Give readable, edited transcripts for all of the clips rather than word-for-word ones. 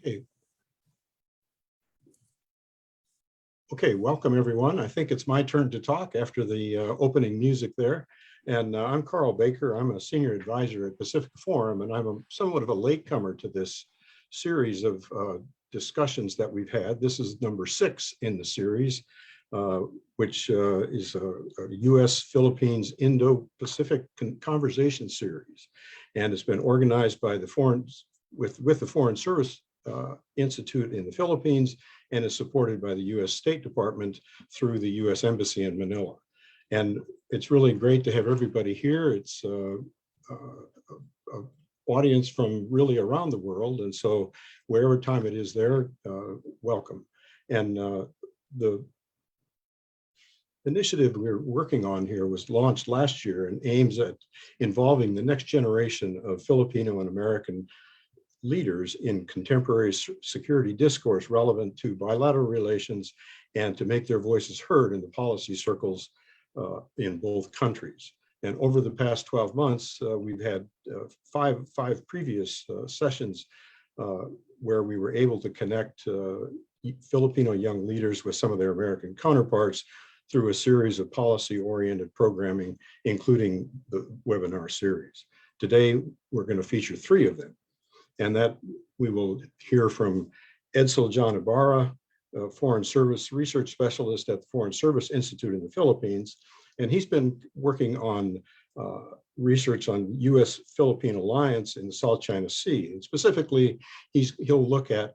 Okay. Okay, welcome everyone. I think it's my turn to talk after the opening music there. And I'm Carl Baker. I'm a senior advisor at Pacific Forum, and I'm somewhat of a latecomer to this series of discussions that we've had. This is number 6 in the series, which is a U.S. Philippines Indo-Pacific Conversation Series. And it's been organized by the with the Foreign Service Institute in the Philippines, and is supported by the U.S. State Department through the U.S. Embassy in Manila. And it's really great to have everybody here. It's an audience from really around the world, and so wherever time it is there, welcome. And the initiative we're working on here was launched last year and aims at involving the next generation of Filipino and American leaders in contemporary security discourse relevant to bilateral relations and to make their voices heard in the policy circles in both countries. And over the past 12 months, we've had five previous sessions where we were able to connect Filipino young leaders with some of their American counterparts through a series of policy-oriented programming, including the webinar series. Today, we're going to feature 3 of them. And that we will hear from Edcel John Ibarra, a Foreign Service Research Specialist at the Foreign Service Institute in the Philippines. And he's been working on research on U.S.-Philippine alliance in the South China Sea. And specifically, he'll look at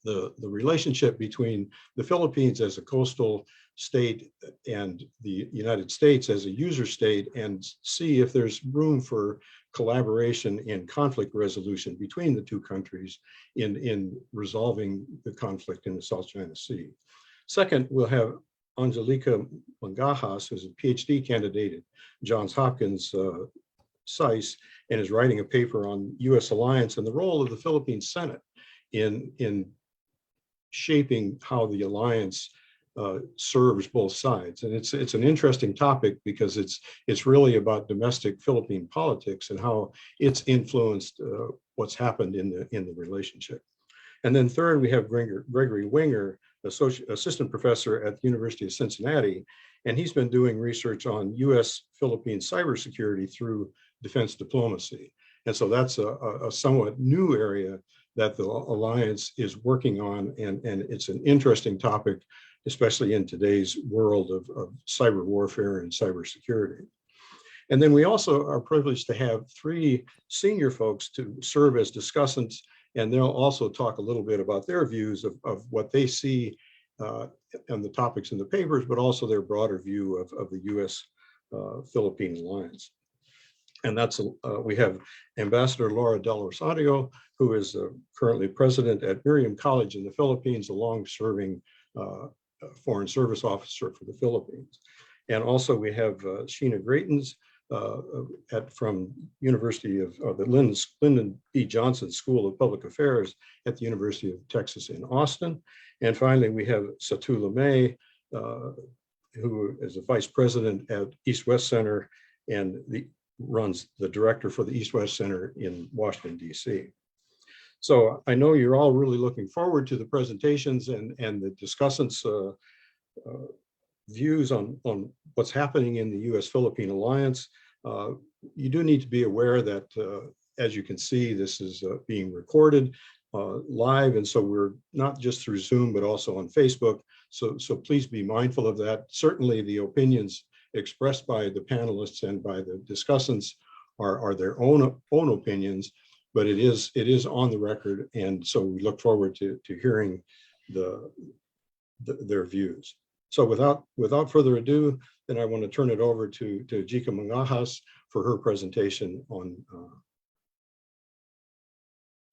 the relationship between the Philippines as a coastal state and the United States as a user state, and see if there's room for collaboration in conflict resolution between the 2 countries in resolving the conflict in the South China Sea. Second, we'll have Angelica Mangahas, who's a Ph.D. candidate at Johns Hopkins SAIS, and is writing a paper on U.S. alliance and the role of the Philippine Senate in shaping how the alliance serves both sides. And it's an interesting topic because it's really about domestic Philippine politics and how it's influenced what's happened in the relationship. And then third, we have Gregory Winger, assistant professor at the University of Cincinnati, and he's been doing research on U.S.-Philippine cybersecurity through defense diplomacy. And so that's a somewhat new area that the alliance is working on, and it's an interesting topic, especially in today's world of cyber warfare and cybersecurity. And then we also are privileged to have 3 senior folks to serve as discussants, and they'll also talk a little bit about their views of what they see and the topics in the papers, but also their broader view of the U.S.-Philippine alliance. And that's we have Ambassador Laura del Rosario, who is currently president at Miriam College in the Philippines, a long-serving Foreign Service officer for the Philippines. And also we have Sheena Greitens from University of the Lyndon B. Johnson School of Public Affairs at the University of Texas in Austin. And finally, we have Satu Limaye, who is a vice president at East-West Center and runs the director for the East-West Center in Washington, D.C. So I know you're all really looking forward to the presentations and the discussants' views on what's happening in the U.S.-Philippine alliance. You do need to be aware that, as you can see, this is being recorded live, and so we're not just through Zoom, but also on Facebook. So please be mindful of that. Certainly the opinions expressed by the panelists and by the discussants are their own opinions, but it is on the record, and so we look forward to hearing their views. So without further ado, then I want to turn it over to Angelica Mangahas for her presentation on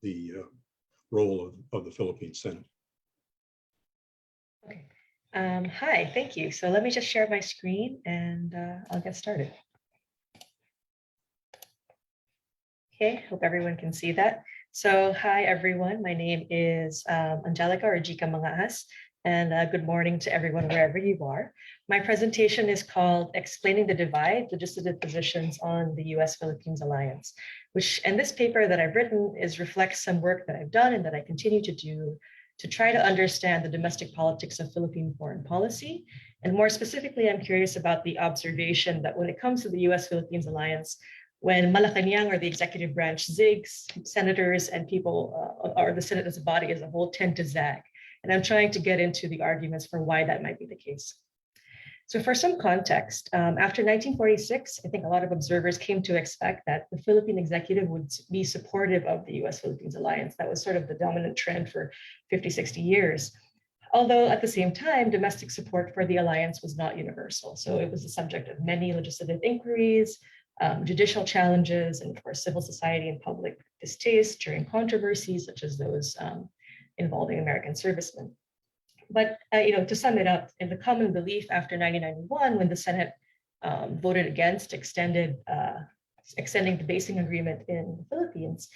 the role of the Philippine Senate. Okay. Hi, thank you. So let me just share my screen and I'll get started. Okay, hope everyone can see that. So hi everyone, my name is Angelica or Angelica Mangahas, and good morning to everyone wherever you are. My presentation is called Explaining the Divide, Legislative Positions on the US-Philippines Alliance, and this paper that I've written reflects some work that I've done and that I continue to do to try to understand the domestic politics of Philippine foreign policy. And more specifically, I'm curious about the observation that when it comes to the US-Philippines Alliance, when Malacanang or the executive branch zigs, senators and people, or the Senate as a body as a whole, tend to zag. And I'm trying to get into the arguments for why that might be the case. So for some context, after 1946, I think a lot of observers came to expect that the Philippine executive would be supportive of the US-Philippines alliance. That was sort of the dominant trend for 50, 60 years. Although at the same time, domestic support for the alliance was not universal. So it was the subject of many legislative inquiries, judicial challenges, and of course, civil society and public distaste during controversies such as those involving American servicemen. But to sum it up, in the common belief after 1991, when the Senate voted against extending the basing agreement in the Philippines,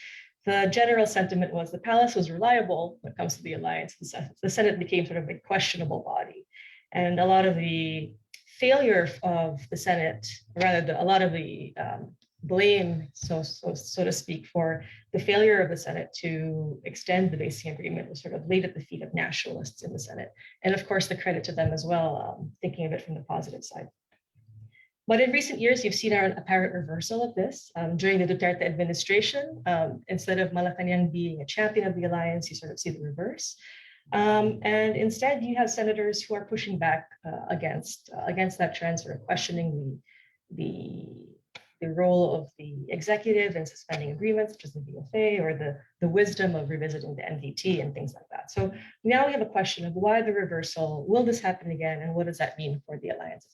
the general sentiment was the palace was reliable when it comes to the alliance. The Senate became sort of a questionable body, and a lot of the failure of the Senate, a lot of the blame, so to speak, for the failure of the Senate to extend the basing agreement was sort of laid at the feet of nationalists in the Senate. And of course, the credit to them as well, thinking of it from the positive side. But in recent years, you've seen an apparent reversal of this. During the Duterte administration, instead of Malacanang being a champion of the alliance, you sort of see the reverse. And instead, you have senators who are pushing back against that trend, sort of questioning the role of the executive in suspending agreements, such as the VFA, or the wisdom of revisiting the NVT and things like that. So now we have a question of why the reversal, will this happen again, and what does that mean for the alliance?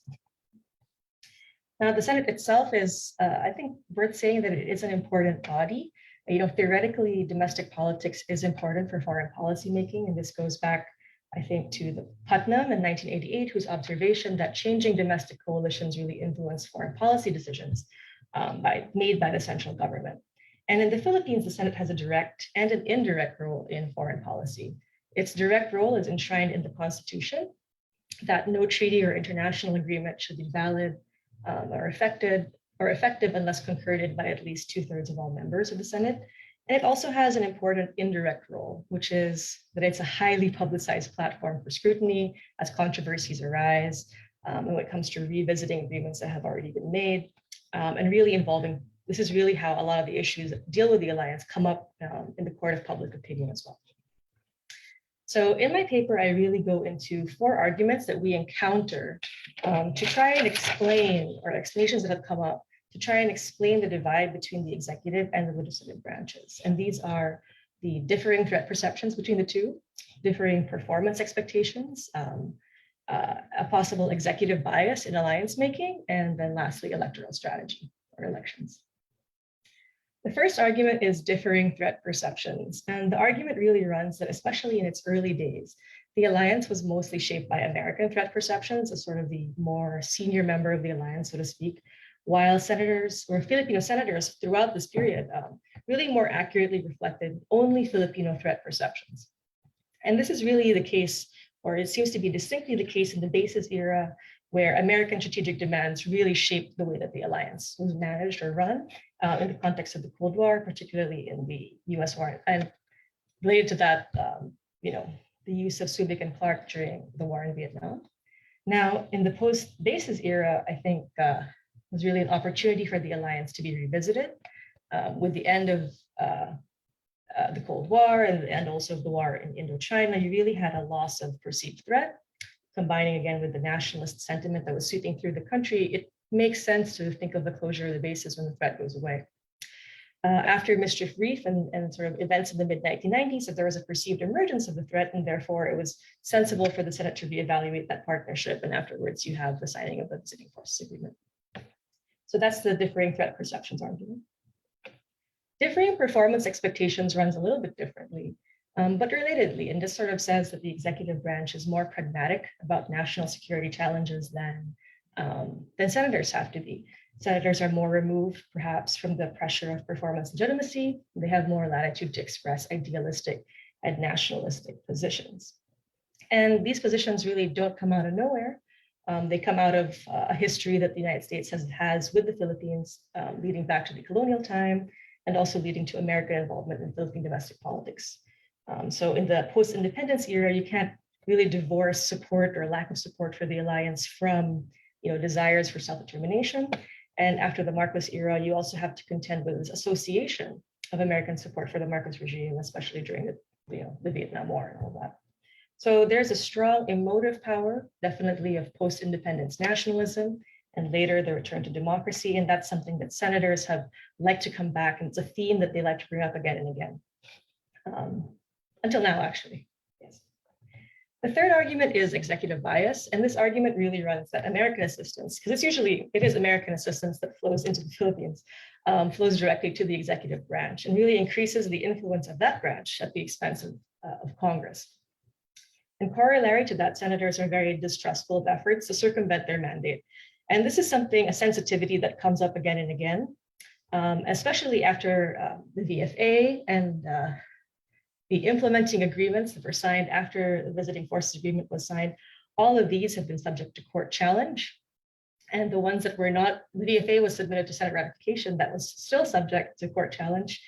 Now, the Senate itself is, I think, worth saying that it is an important body. Theoretically, domestic politics is important for foreign policy making, and this goes back, I think, to the Putnam in 1988, whose observation that changing domestic coalitions really influenced foreign policy decisions made by the central government. And in the Philippines, the Senate has a direct and an indirect role in foreign policy. Its direct role is enshrined in the Constitution, that no treaty or international agreement should be valid or effective unless concurred by at least 2/3 of all members of the Senate. And it also has an important indirect role, which is that it's a highly publicized platform for scrutiny as controversies arise, and when it comes to revisiting agreements that have already been made, and really involving, this is really how a lot of the issues that deal with the alliance come up in the court of public opinion as well. So in my paper, I really go into 4 arguments that we encounter to try and explain, or explanations that have come up, to try and explain the divide between the executive and the legislative branches. And these are the differing threat perceptions between the two, differing performance expectations, a possible executive bias in alliance making, and then lastly, electoral strategy or elections. The first argument is differing threat perceptions. And the argument really runs that, especially in its early days, the alliance was mostly shaped by American threat perceptions as sort of the more senior member of the alliance, so to speak, while senators or Filipino senators throughout this period really more accurately reflected only Filipino threat perceptions. And this is really the case, or it seems to be distinctly the case in the basis era, where American strategic demands really shaped the way that the alliance was managed or run in the context of the Cold War, particularly in the US war. And related to that, the use of Subic and Clark during the war in Vietnam. Now, in the post-basis era, I think was really an opportunity for the alliance to be revisited with the end of the Cold War and also the war in Indochina. You really had a loss of perceived threat, combining again with the nationalist sentiment that was sweeping through the country. It makes sense to think of the closure of the bases when the threat goes away. After Mischief Reef and sort of events in the mid-1990s, that there was a perceived emergence of the threat, and therefore it was sensible for the Senate to reevaluate that partnership. And afterwards, you have the signing of the Visiting Forces Agreement. So that's the differing threat perceptions argument. Differing performance expectations runs a little bit differently, but relatedly, and this sort of says that the executive branch is more pragmatic about national security challenges than senators have to be. Senators are more removed, perhaps, from the pressure of performance legitimacy. They have more latitude to express idealistic and nationalistic positions. And these positions really don't come out of nowhere. They come out of a history that the United States has with the Philippines, leading back to the colonial time, and also leading to American involvement in Philippine domestic politics. So in the post-independence era, you can't really divorce support or lack of support for the alliance from desires for self-determination. And after the Marcos era, you also have to contend with this association of American support for the Marcos regime, especially during the Vietnam War and all that. So there's a strong emotive power, definitely, of post-independence nationalism, and later the return to democracy. And that's something that senators have liked to come back, and it's a theme that they like to bring up again and again, until now, actually. Yes. The third argument is executive bias, and this argument really runs that American assistance, because it is American assistance that flows into the Philippines, flows directly to the executive branch and really increases the influence of that branch at the expense of Congress. And corollary to that, senators are very distrustful of efforts to circumvent their mandate. And this is a sensitivity that comes up again and again, especially after the VFA and the implementing agreements that were signed after the Visiting Forces Agreement was signed. All of these have been subject to court challenge. And the ones that were not, the VFA was submitted to Senate ratification, that was still subject to court challenge.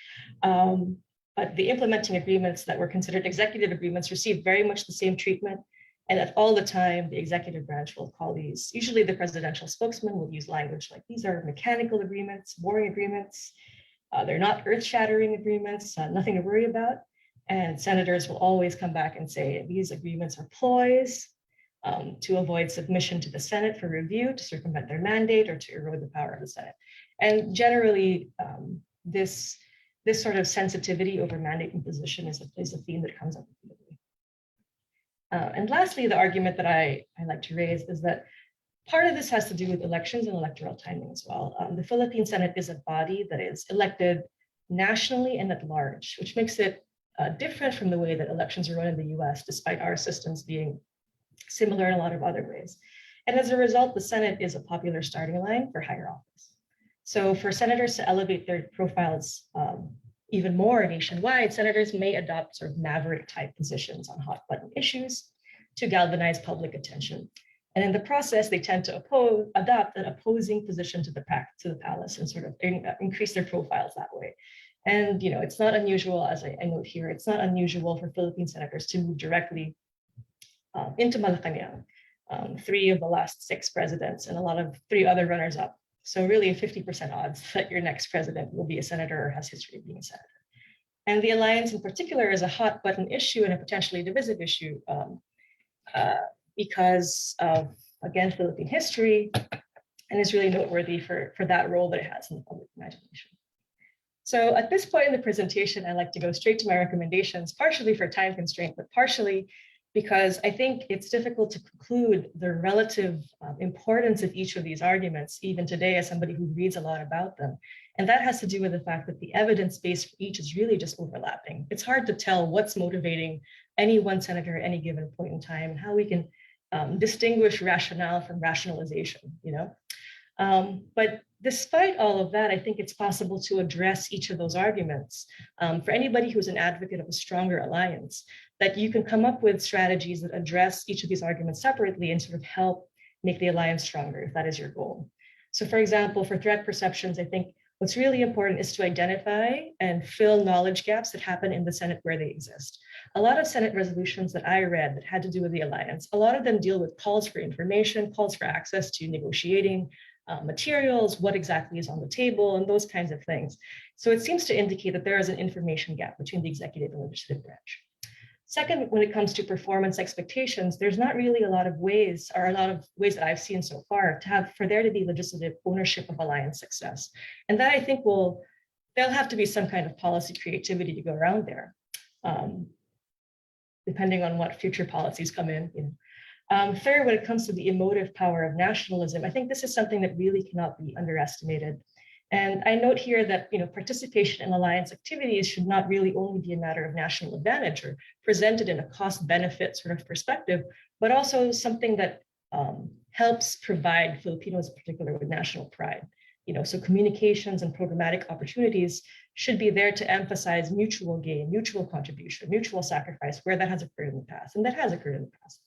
But the implementing agreements that were considered executive agreements received very much the same treatment. And at all the time, the executive branch will call these, usually the presidential spokesman will use language like, these are mechanical agreements, boring agreements. They're not earth-shattering agreements, nothing to worry about. And senators will always come back and say, these agreements are ploys to avoid submission to the Senate for review, to circumvent their mandate, or to erode the power of the Senate. And generally, this sort of sensitivity over mandate imposition is a theme that comes up repeatedly. And lastly, the argument that I like to raise is that part of this has to do with elections and electoral timing as well. The Philippine Senate is a body that is elected nationally and at large, which makes it different from the way that elections are run in the US, despite our systems being similar in a lot of other ways. And as a result, the Senate is a popular starting line for higher office. So for senators to elevate their profiles even more nationwide, senators may adopt sort of maverick type positions on hot button issues to galvanize public attention. And in the process, they tend to adopt an opposing position to the palace and sort of increase their profiles that way. And it's not unusual, as I note here, it's not unusual for Philippine senators to move directly into Malacanang. 3 of the last 6 presidents and 3 other runners-up. So really a 50% odds that your next president will be a senator or has history of being a senator. And the alliance in particular is a hot button issue and a potentially divisive issue because of, again, Philippine history, and is really noteworthy for that role that it has in the public imagination. So at this point in the presentation, I like to go straight to my recommendations, partially for time constraint, but partially because I think it's difficult to conclude the relative importance of each of these arguments, even today as somebody who reads a lot about them. And that has to do with the fact that the evidence base for each is really just overlapping. It's hard to tell what's motivating any one senator at any given point in time, and how we can distinguish rationale from rationalization, But despite all of that, I think it's possible to address each of those arguments. For anybody who's an advocate of a stronger alliance, that you can come up with strategies that address each of these arguments separately and sort of help make the alliance stronger, if that is your goal. So for example, for threat perceptions, I think what's really important is to identify and fill knowledge gaps that happen in the Senate where they exist. A lot of Senate resolutions that I read that had to do with the alliance, a lot of them deal with calls for information, calls for access to negotiating materials, what exactly is on the table, and those kinds of things. So it seems to indicate that there is an information gap between the executive and legislative branch. Second, when it comes to performance expectations, there's not really a lot of ways that I've seen so far for there to be legislative ownership of alliance success. And that I think there'll have to be some kind of policy creativity to go around there, depending on what future policies come in. Third, when it comes to the emotive power of nationalism, I think this is something that really cannot be underestimated. And I note here that participation in alliance activities should not really only be a matter of national advantage or presented in a cost-benefit sort of perspective, but also something that helps provide Filipinos in particular with national pride. So communications and programmatic opportunities should be there to emphasize mutual gain, mutual contribution, mutual sacrifice, where that has occurred in the past, and that has occurred in the past.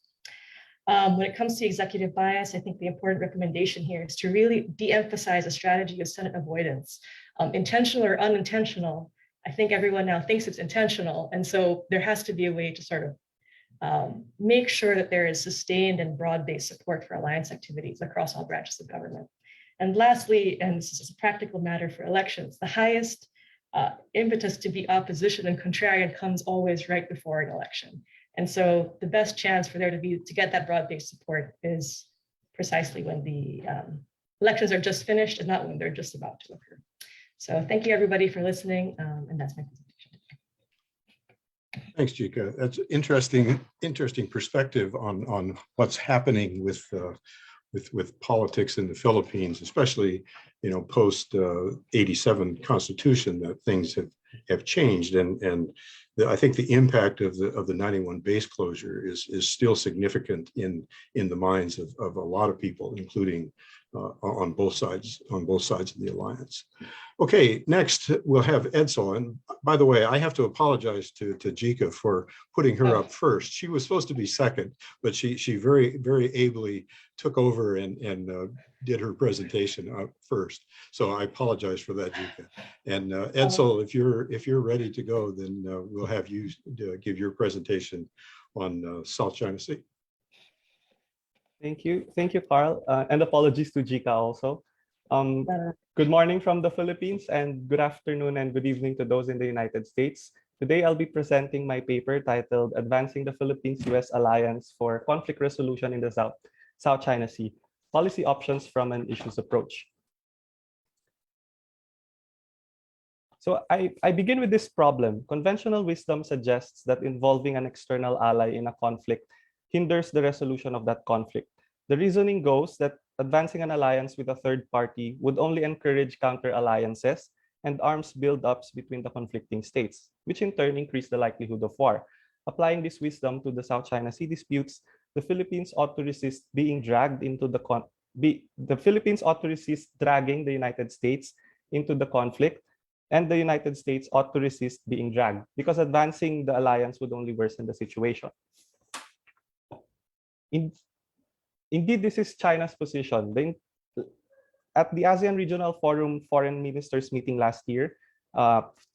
When it comes to executive bias, I think the important recommendation here is to really de-emphasize a strategy of Senate avoidance, intentional or unintentional. I think everyone now thinks it's intentional, and so there has to be a way to sort of make sure that there is sustained and broad-based support for alliance activities across all branches of government. And lastly, and this is a practical matter for elections, the highest impetus to be opposition and contrarian comes always right before an election. And so the best chance for there to get that broad-based support is precisely when the elections are just finished and not when they're just about to occur. So thank you everybody for listening, and that's my presentation. Thanks, Jika. That's interesting perspective on what's happening with politics in the Philippines, especially post 87 Constitution, that things have changed, and I think the impact of the 91 base closure is still significant in the minds of a lot of people, including on both sides of the alliance. Okay, next we'll have Edcel. And by the way, I have to apologize to Jika for putting her up first. She was supposed to be second, but she very, very ably took over and did her presentation up first. So I apologize for that, Jika. And Edcel, if you're ready to go, then we'll have you give your presentation on South China Sea. Thank you, Carl, and apologies to Jika also. Good morning from the Philippines, and good afternoon and good evening to those in the United States. Today, I'll be presenting my paper titled Advancing the Philippines-US Alliance for Conflict Resolution in the South China Sea, Policy Options from an Issues Approach. So I begin with this problem. Conventional wisdom suggests that involving an external ally in a conflict hinders the resolution of that conflict. The reasoning goes that advancing an alliance with a third party would only encourage counter-alliances and arms build-ups between the conflicting states, which in turn increase the likelihood of war. Applying this wisdom to the South China Sea disputes, the Philippines ought to resist being dragged into the Philippines ought to resist dragging the United States into the conflict, and the United States ought to resist being dragged, because advancing the alliance would only worsen the situation. Indeed, this is China's position. At the ASEAN Regional Forum Foreign Ministers meeting last year,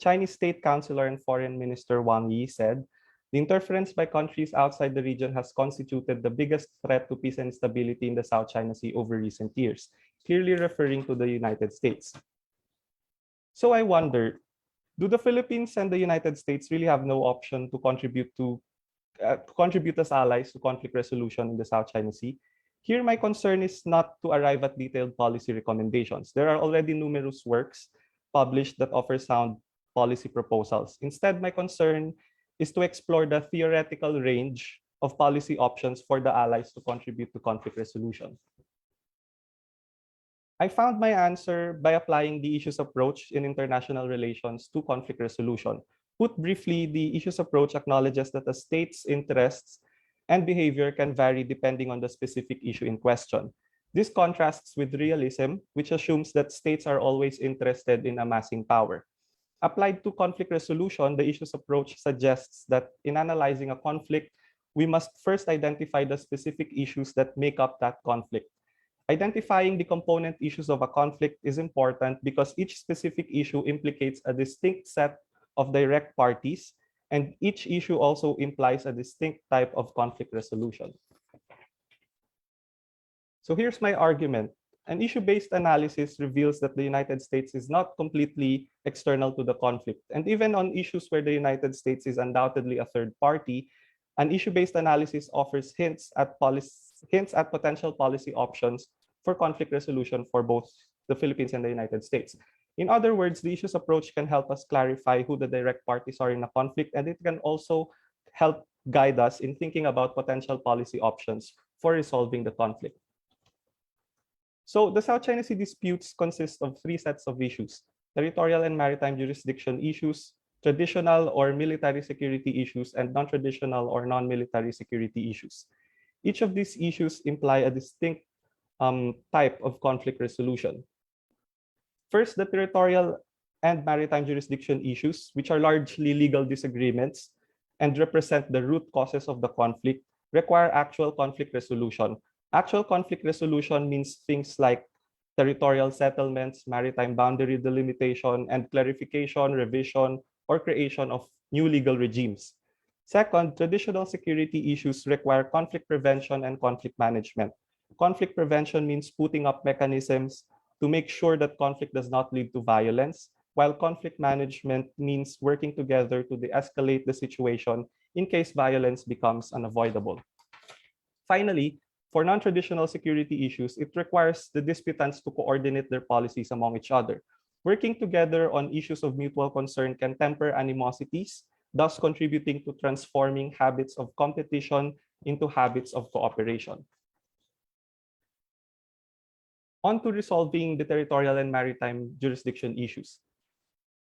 Chinese State Councilor and Foreign Minister Wang Yi said, "The interference by countries outside the region has constituted the biggest threat to peace and stability in the South China Sea over recent years," clearly referring to the United States. So I wonder, do the Philippines and the United States really have no option to contribute as allies to conflict resolution in the South China Sea? Here, my concern is not to arrive at detailed policy recommendations. There are already numerous works published that offer sound policy proposals. Instead, my concern is to explore the theoretical range of policy options for the allies to contribute to conflict resolution. I found my answer by applying the issues approach in international relations to conflict resolution. Put briefly, the issues approach acknowledges that a state's interests and behavior can vary depending on the specific issue in question. This contrasts with realism, which assumes that states are always interested in amassing power. Applied to conflict resolution, the issues approach suggests that in analyzing a conflict, we must first identify the specific issues that make up that conflict. Identifying the component issues of a conflict is important because each specific issue implicates a distinct set of direct parties, and each issue also implies a distinct type of conflict resolution. So here's my argument. An issue-based analysis reveals that the United States is not completely external to the conflict. And even on issues where the United States is undoubtedly a third party, an issue-based analysis offers hints at potential policy options for conflict resolution for both the Philippines and the United States. In other words, the issues approach can help us clarify who the direct parties are in a conflict, and it can also help guide us in thinking about potential policy options for resolving the conflict. So the South China Sea disputes consist of three sets of issues: territorial and maritime jurisdiction issues, traditional or military security issues, and non-traditional or non-military security issues. Each of these issues imply a distinct type of conflict resolution. First, the territorial and maritime jurisdiction issues, which are largely legal disagreements and represent the root causes of the conflict, require actual conflict resolution. Actual conflict resolution means things like territorial settlements, maritime boundary delimitation, and clarification, revision, or creation of new legal regimes. Second, traditional security issues require conflict prevention and conflict management. Conflict prevention means putting up mechanisms to make sure that conflict does not lead to violence, while conflict management means working together to de-escalate the situation in case violence becomes unavoidable. Finally, for non-traditional security issues, it requires the disputants to coordinate their policies among each other. Working together on issues of mutual concern can temper animosities, thus contributing to transforming habits of competition into habits of cooperation. On to resolving the territorial and maritime jurisdiction issues.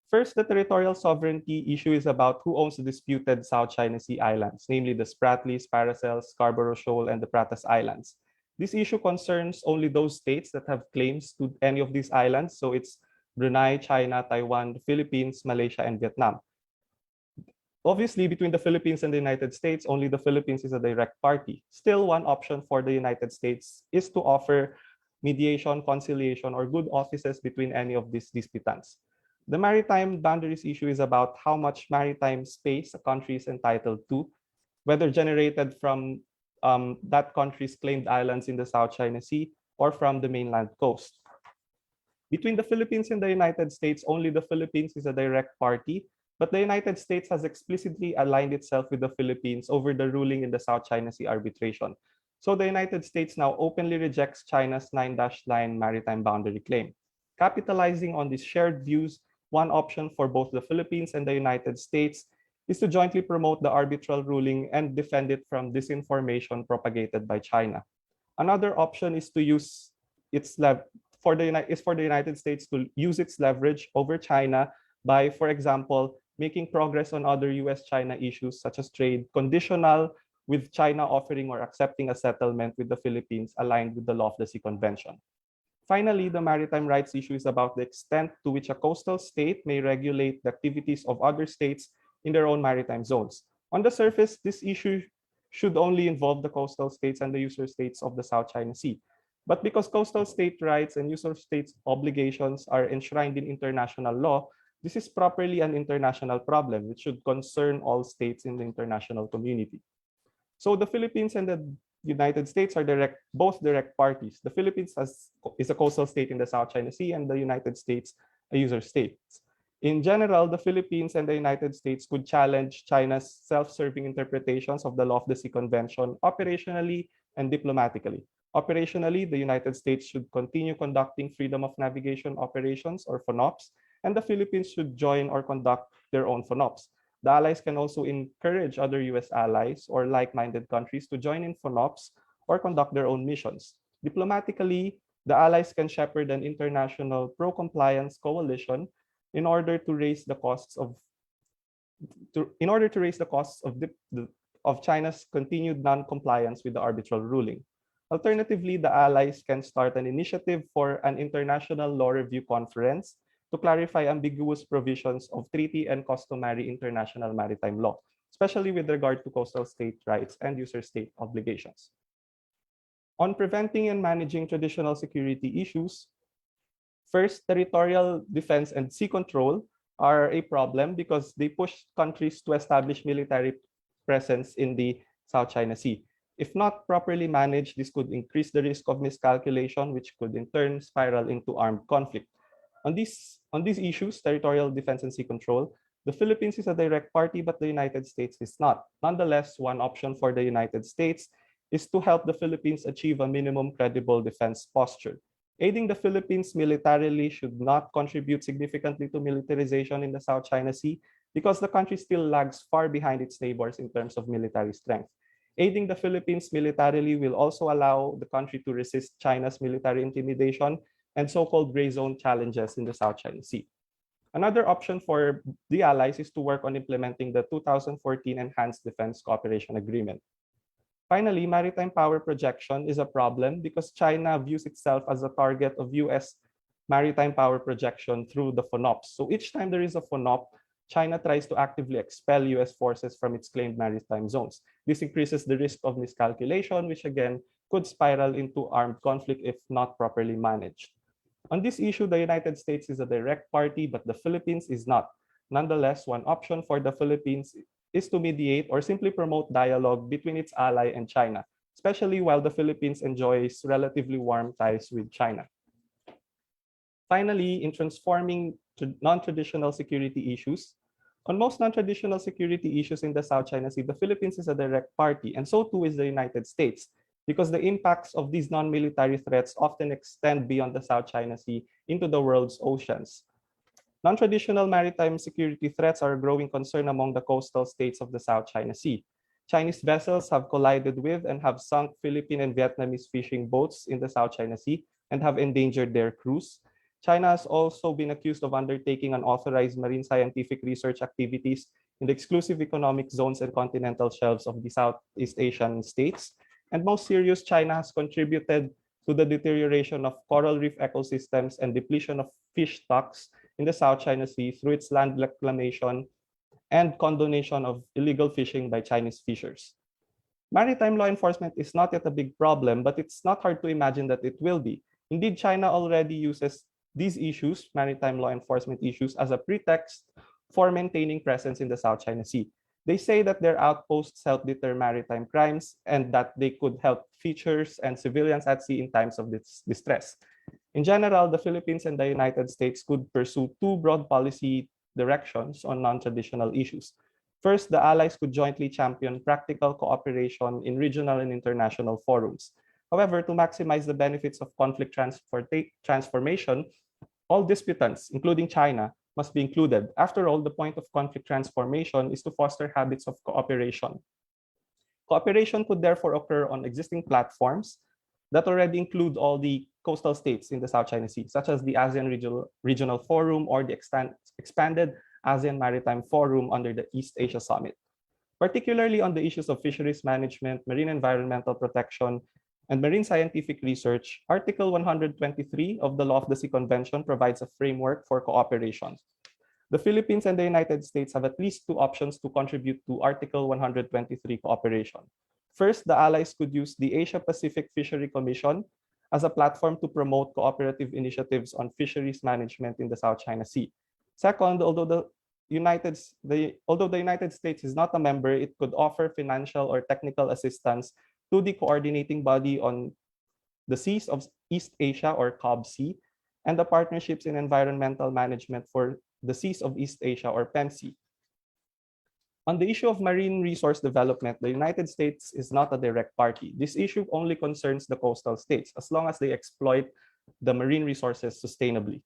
First, the territorial sovereignty issue is about who owns the disputed South China Sea islands, namely the Spratlys, Paracels, Scarborough Shoal, and the Pratas Islands. This issue concerns only those states that have claims to any of these islands, so it's Brunei, China, Taiwan, the Philippines, Malaysia, and Vietnam. Obviously, between the Philippines and the United States, only the Philippines is a direct party. Still, one option for the United States is to offer mediation, conciliation, or good offices between any of these disputants. The maritime boundaries issue is about how much maritime space a country is entitled to, whether generated from that country's claimed islands in the South China Sea or from the mainland coast. Between the Philippines and the United States, only the Philippines is a direct party, but the United States has explicitly aligned itself with the Philippines over the ruling in the South China Sea arbitration. So the United States now openly rejects China's 9-line maritime boundary claim. Capitalizing on these shared views, one option for both the Philippines and the United States is to jointly promote the arbitral ruling and defend it from disinformation propagated by China. Another option is to use for the United States to use its leverage over China by, for example, making progress on other US-China issues such as trade conditional, with China offering or accepting a settlement with the Philippines aligned with the Law of the Sea Convention. Finally, the maritime rights issue is about the extent to which a coastal state may regulate the activities of other states in their own maritime zones. On the surface, this issue should only involve the coastal states and the user states of the South China Sea. But because coastal state rights and user states obligations are enshrined in international law, this is properly an international problem which should concern all states in the international community. So the Philippines and the United States are both direct parties. The Philippines is a coastal state in the South China Sea, and the United States a user state. In general, the Philippines and the United States could challenge China's self-serving interpretations of the Law of the Sea Convention operationally and diplomatically. Operationally, the United States should continue conducting freedom of navigation operations, or FONOPs, and the Philippines should join or conduct their own FONOPs. The allies can also encourage other US allies or like-minded countries to join in FONOPs or conduct their own missions. Diplomatically, the allies can shepherd an international pro-compliance coalition in order to raise the costs of China's continued non-compliance with the arbitral ruling. Alternatively, the allies can start an initiative for an international law review conference to clarify ambiguous provisions of treaty and customary international maritime law, especially with regard to coastal state rights and user state obligations. On preventing and managing traditional security issues, first, territorial defense and sea control are a problem because they push countries to establish military presence in the South China Sea. If not properly managed, this could increase the risk of miscalculation, which could in turn spiral into armed conflict. On these issues, territorial defense and sea control, the Philippines is a direct party, but the United States is not. Nonetheless, one option for the United States is to help the Philippines achieve a minimum credible defense posture. Aiding the Philippines militarily should not contribute significantly to militarization in the South China Sea because the country still lags far behind its neighbors in terms of military strength. Aiding the Philippines militarily will also allow the country to resist China's military intimidation and so-called gray zone challenges in the South China Sea. Another option for the allies is to work on implementing the 2014 Enhanced Defense Cooperation Agreement. Finally, maritime power projection is a problem because China views itself as a target of US maritime power projection through the FONOPs. So each time there is a FONOP, China tries to actively expel US forces from its claimed maritime zones. This increases the risk of miscalculation, which again could spiral into armed conflict if not properly managed. On this issue, the United States is a direct party, but the Philippines is not. Nonetheless, one option for the Philippines is to mediate or simply promote dialogue between its ally and China, especially while the Philippines enjoys relatively warm ties with China. Finally, in transforming non-traditional security issues, on most non-traditional security issues in the South China Sea, the Philippines is a direct party, and so too is the United States, because the impacts of these non-military threats often extend beyond the South China Sea into the world's oceans. Non-traditional maritime security threats are a growing concern among the coastal states of the South China Sea. Chinese vessels have collided with and have sunk Philippine and Vietnamese fishing boats in the South China Sea and have endangered their crews. China has also been accused of undertaking unauthorized marine scientific research activities in the exclusive economic zones and continental shelves of the Southeast Asian states. And most serious, China has contributed to the deterioration of coral reef ecosystems and depletion of fish stocks in the South China Sea through its land reclamation and condonation of illegal fishing by Chinese fishers. Maritime law enforcement is not yet a big problem, but it's not hard to imagine that it will be. Indeed, China already uses these issues, maritime law enforcement issues, as a pretext for maintaining presence in the South China Sea. They say that their outposts help deter maritime crimes and that they could help fishers and civilians at sea in times of distress. In general, the Philippines and the United States could pursue two broad policy directions on non-traditional issues. First, the allies could jointly champion practical cooperation in regional and international forums. However, to maximize the benefits of conflict transformation, all disputants, including China, must be included. After all, the point of conflict transformation is to foster habits of cooperation. Cooperation could therefore occur on existing platforms that already include all the coastal states in the South China Sea, such as the ASEAN Regional Forum or the expanded ASEAN Maritime Forum under the East Asia Summit. Particularly on the issues of fisheries management, marine environmental protection, and marine scientific research, Article 123 of the Law of the Sea Convention provides a framework for cooperation. The Philippines and the United States have at least two options to contribute to Article 123 cooperation. First, the allies could use the Asia-Pacific Fishery Commission as a platform to promote cooperative initiatives on fisheries management in the South China Sea. Second, although the United States is not a member, it could offer financial or technical assistance to the coordinating body on the seas of East Asia or COBSEA and the Partnerships in Environmental Management for the Seas of East Asia or PEMSEA. On the issue of marine resource development, the United States is not a direct party. This issue only concerns the coastal states as long as they exploit the marine resources sustainably.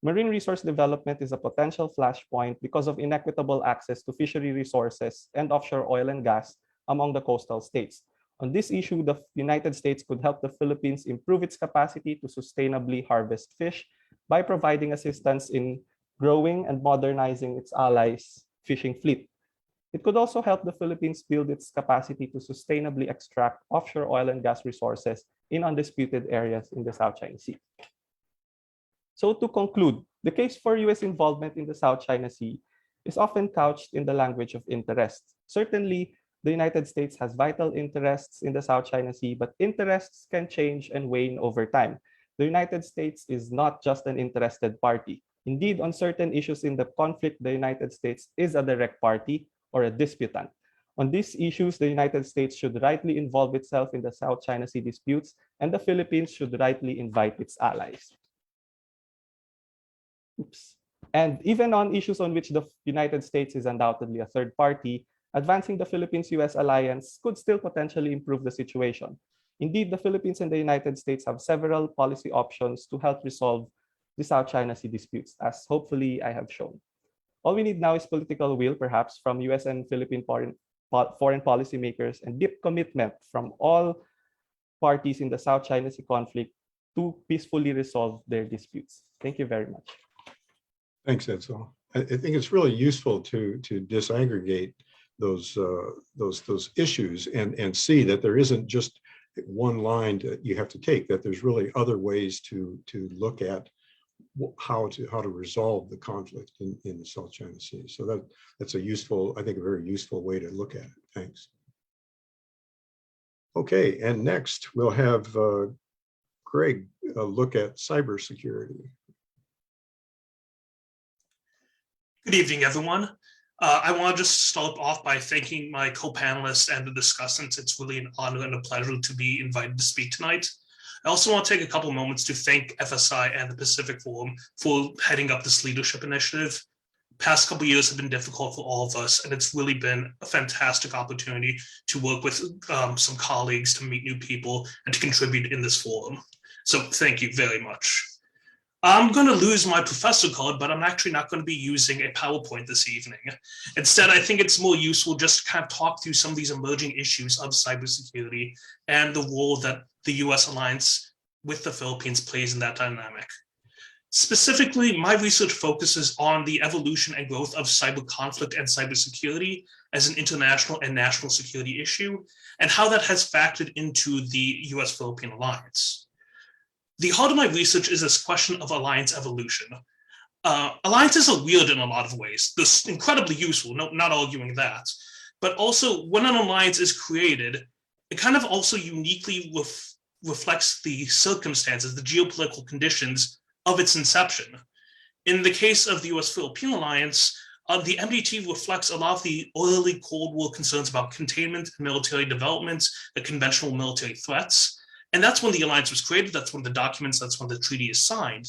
Marine resource development is a potential flashpoint because of inequitable access to fishery resources and offshore oil and gas among the coastal states. On this issue, the United States could help the Philippines improve its capacity to sustainably harvest fish by providing assistance in growing and modernizing its allies' fishing fleet. It could also help the Philippines build its capacity to sustainably extract offshore oil and gas resources in undisputed areas in the South China Sea. So to conclude, the case for US involvement in the South China Sea is often couched in the language of interest. Certainly, the United States has vital interests in the South China Sea, but interests can change and wane over time. The United States is not just an interested party. Indeed, on certain issues in the conflict, the United States is a direct party or a disputant. On these issues, the United States should rightly involve itself in the South China Sea disputes, and the Philippines should rightly invite its allies. And even on issues on which the United States is undoubtedly a third party, advancing the Philippines-US alliance could still potentially improve the situation. Indeed, the Philippines and the United States have several policy options to help resolve the South China Sea disputes, as hopefully I have shown. All we need now is political will, perhaps, from US and Philippine foreign policymakers and deep commitment from all parties in the South China Sea conflict to peacefully resolve their disputes. Thank you very much. Thanks, Edcel. I think it's really useful to disaggregate those issues and see that there isn't just one line that you have to take, that there's really other ways to look at how to resolve the conflict in the South China Sea. So that's a useful, I think, a very useful way to look at it. Thanks. Okay, and next we'll have Greg look at cybersecurity. Good evening, everyone. I want to just start off by thanking my co-panelists and the discussants. It's really an honor and a pleasure to be invited to speak tonight. I also want to take a couple moments to thank FSI and the Pacific Forum for heading up this leadership initiative. Past couple of years have been difficult for all of us, and it's really been a fantastic opportunity to work with some colleagues, to meet new people, and to contribute in this forum. So thank you very much. I'm going to lose my professor card, but I'm actually not going to be using a PowerPoint this evening. Instead, I think it's more useful just to kind of talk through some of these emerging issues of cybersecurity and the role that the US alliance with the Philippines plays in that dynamic. Specifically, my research focuses on the evolution and growth of cyber conflict and cybersecurity as an international and national security issue, and how that has factored into the US-Philippine alliance. The heart of my research is this question of alliance evolution. Alliances are weird in a lot of ways. They're incredibly useful, not arguing that. But also, when an alliance is created, it kind of also uniquely reflects the circumstances, the geopolitical conditions of its inception. In the case of the US-Philippine alliance, the MDT reflects a lot of the early Cold War concerns about containment and military development, the conventional military threats. And that's when the alliance was created, that's when the documents, that's when the treaty is signed.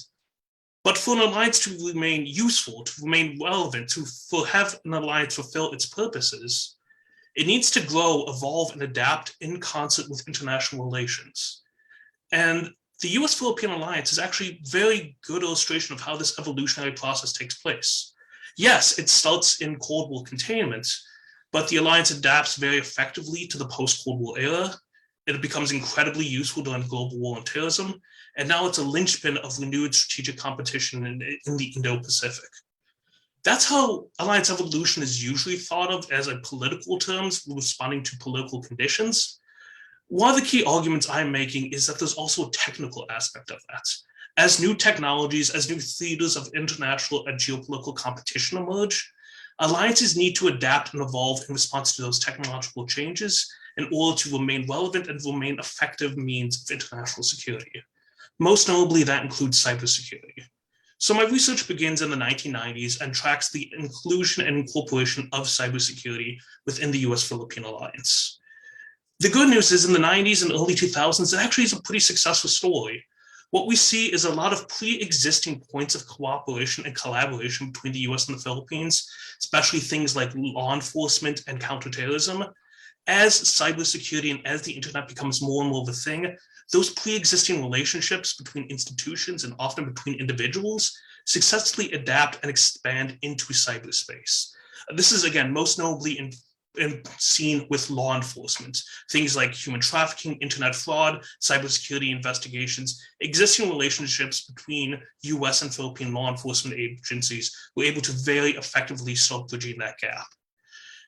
But for an alliance to remain useful, to remain relevant, to have an alliance fulfill its purposes, it needs to grow, evolve, and adapt in concert with international relations. And the US-Philippine alliance is actually a very good illustration of how this evolutionary process takes place. Yes, it starts in Cold War containment, but the alliance adapts very effectively to the post-Cold War era. It becomes incredibly useful during the global war on terrorism, and now it's a linchpin of renewed strategic competition in the Indo-Pacific. That's how alliance evolution is usually thought of as a political terms, responding to political conditions. One of the key arguments I'm making is that there's also a technical aspect of that. As new technologies, as new theaters of international and geopolitical competition emerge, alliances need to adapt and evolve in response to those technological changes in order to remain relevant and remain effective means of international security. Most notably, that includes cybersecurity. So my research begins in the 1990s and tracks the inclusion and incorporation of cybersecurity within the US-Philippine alliance. The good news is in the 90s and early 2000s, it actually is a pretty successful story. What we see is a lot of pre-existing points of cooperation and collaboration between the US and the Philippines, especially things like law enforcement and counterterrorism. As cybersecurity and as the internet becomes more and more of a thing, those pre-existing relationships between institutions and often between individuals successfully adapt and expand into cyberspace. This is, again, most notably seen with law enforcement. Things like human trafficking, internet fraud, cybersecurity investigations, existing relationships between US and Philippine law enforcement agencies were able to very effectively start bridging that gap.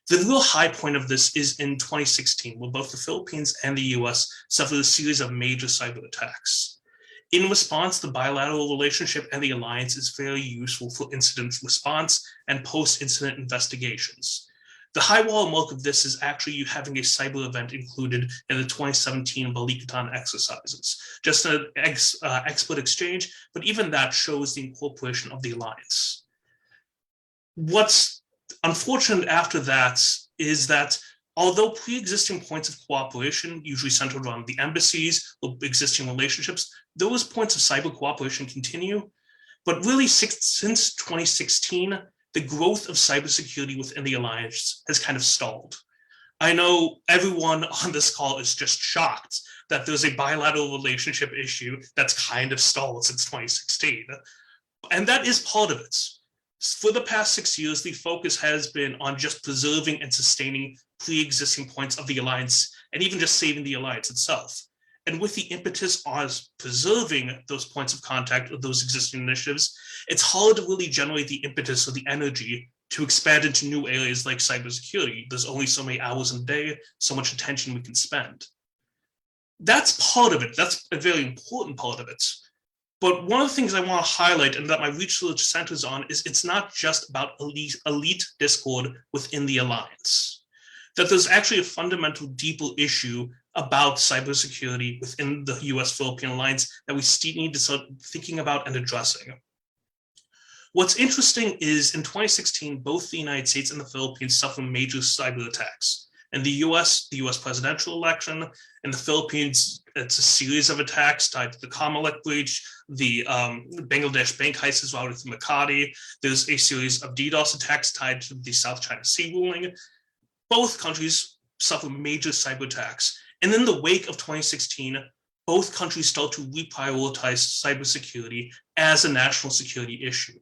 The real high point of this is in 2016, where both the Philippines and the US suffered a series of major cyber attacks. In response, the bilateral relationship and the alliance is very useful for incident response and post-incident investigations. The high watermark of this is actually you having a cyber event included in the 2017 Balikatan exercises. Just an expert exchange, but even that shows the incorporation of the alliance. What's unfortunate after that is that although pre-existing points of cooperation, usually centered around the embassies or existing relationships, those points of cyber cooperation continue. But really, since 2016, the growth of cybersecurity within the alliance has kind of stalled. I know everyone on this call is just shocked that there's a bilateral relationship issue that's kind of stalled since 2016. And that is part of it. For the past 6 years, the focus has been on just preserving and sustaining pre-existing points of the alliance and even just saving the alliance itself. And with the impetus on preserving those points of contact or those existing initiatives, it's hard to really generate the impetus or the energy to expand into new areas like cybersecurity. There's only so many hours in a day, so much attention we can spend. That's part of it. That's a very important part of it. But one of the things I want to highlight and that my research centers on is it's not just about elite discord within the alliance. That there's actually a fundamental, deeper issue about cybersecurity within the US-Philippine alliance that we still need to start thinking about and addressing. What's interesting is in 2016, both the United States and the Philippines suffered major cyber attacks. In the US presidential election, in the Philippines, it's a series of attacks tied to the Comelec breach, the Bangladesh bank heist as well with Makati. There's a series of DDoS attacks tied to the South China Sea ruling. Both countries suffered major cyber attacks. And in the wake of 2016, both countries start to reprioritize cybersecurity as a national security issue.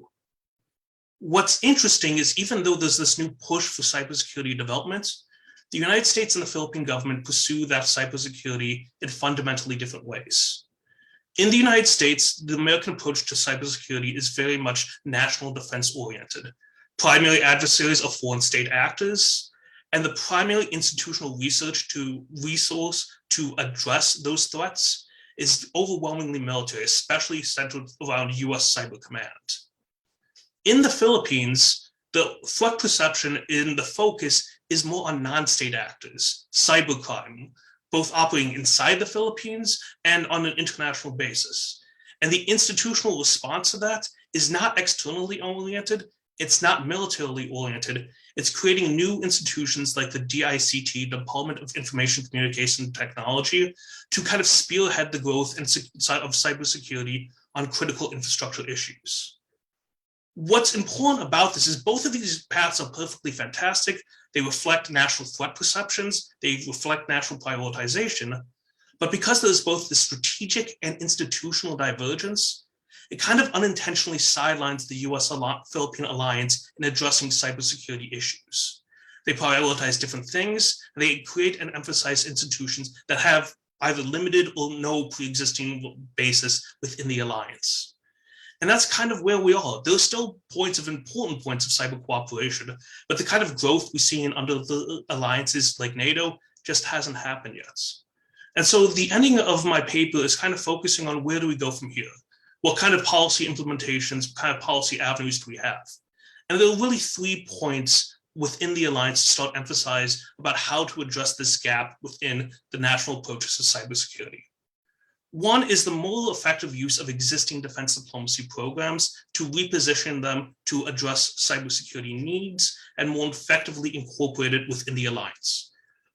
What's interesting is even though there's this new push for cybersecurity development, the United States and the Philippine government pursue that cybersecurity in fundamentally different ways. In the United States, the American approach to cybersecurity is very much national defense oriented. Primary adversaries are foreign state actors, and the primary institutional resource to address those threats is overwhelmingly military, especially centered around US Cyber Command. In the Philippines, the threat perception in the focus is more on non-state actors, cybercrime, both operating inside the Philippines and on an international basis. And the institutional response to that is not externally oriented, it's not militarily oriented, it's creating new institutions like the DICT, Department of Information Communication and Technology, to kind of spearhead the growth of cybersecurity on critical infrastructure issues. What's important about this is both of these paths are perfectly fantastic. They reflect national threat perceptions, they reflect national prioritization, but because there's both the strategic and institutional divergence, it kind of unintentionally sidelines the US-Philippine alliance in addressing cybersecurity issues. They prioritize different things, and they create and emphasize institutions that have either limited or no pre-existing basis within the alliance. And that's kind of where we are. There's still important points of cyber cooperation, but the kind of growth we see in under the alliances like NATO just hasn't happened yet. And so the ending of my paper is kind of focusing on where do we go from here? What kind of policy implementations, what kind of policy avenues do we have? And there are really 3 points within the alliance to start emphasize about how to address this gap within the national approaches to cybersecurity. One is the more effective use of existing defense diplomacy programs to reposition them to address cybersecurity needs and more effectively incorporate it within the alliance.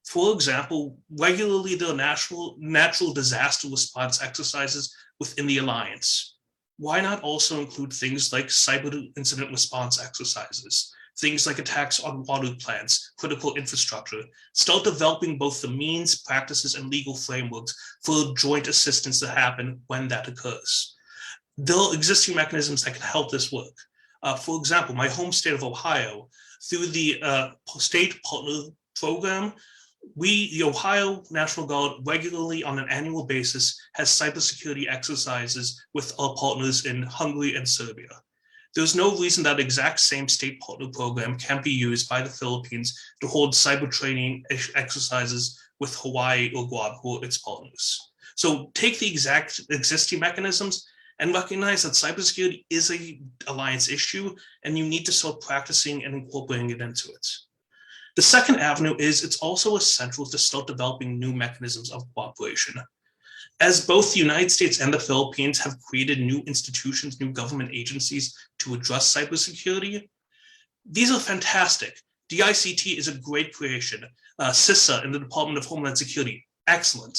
For example, regularly there are natural disaster response exercises within the alliance. Why not also include things like cyber incident response exercises, things like attacks on water plants, critical infrastructure, start developing both the means, practices, and legal frameworks for joint assistance to happen when that occurs. There are existing mechanisms that can help this work. For example, my home state of Ohio, through the state partner program, the Ohio National Guard regularly on an annual basis has cybersecurity exercises with our partners in Hungary and Serbia. There's no reason that exact same state partner program can't be used by the Philippines to hold cyber training exercises with Hawaii or Guam, who are its partners. So take the exact existing mechanisms and recognize that cybersecurity is an alliance issue, and you need to start practicing and incorporating it into it. The second avenue is it's also essential to start developing new mechanisms of cooperation. As both the United States and the Philippines have created new institutions, new government agencies to address cybersecurity, these are fantastic. DICT is a great creation. CISA in the Department of Homeland Security, excellent.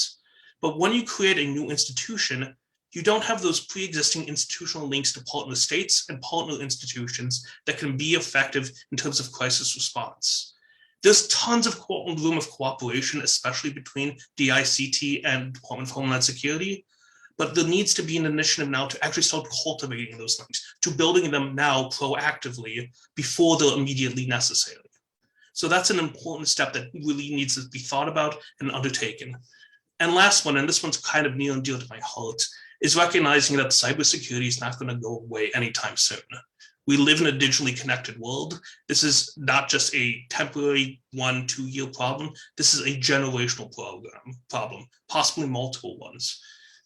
But when you create a new institution, you don't have those pre-existing institutional links to partner states and partner institutions that can be effective in terms of crisis response. There's tons of room of cooperation, especially between DICT and Department of Homeland Security, but there needs to be an initiative now to actually start cultivating those links, to building them now proactively before they're immediately necessary. So that's an important step that really needs to be thought about and undertaken. And last one, and this one's kind of near and dear to my heart, is recognizing that cybersecurity is not going to go away anytime soon. We live in a digitally connected world. This is not just a temporary 1-2 year problem. This is a generational problem, possibly multiple ones.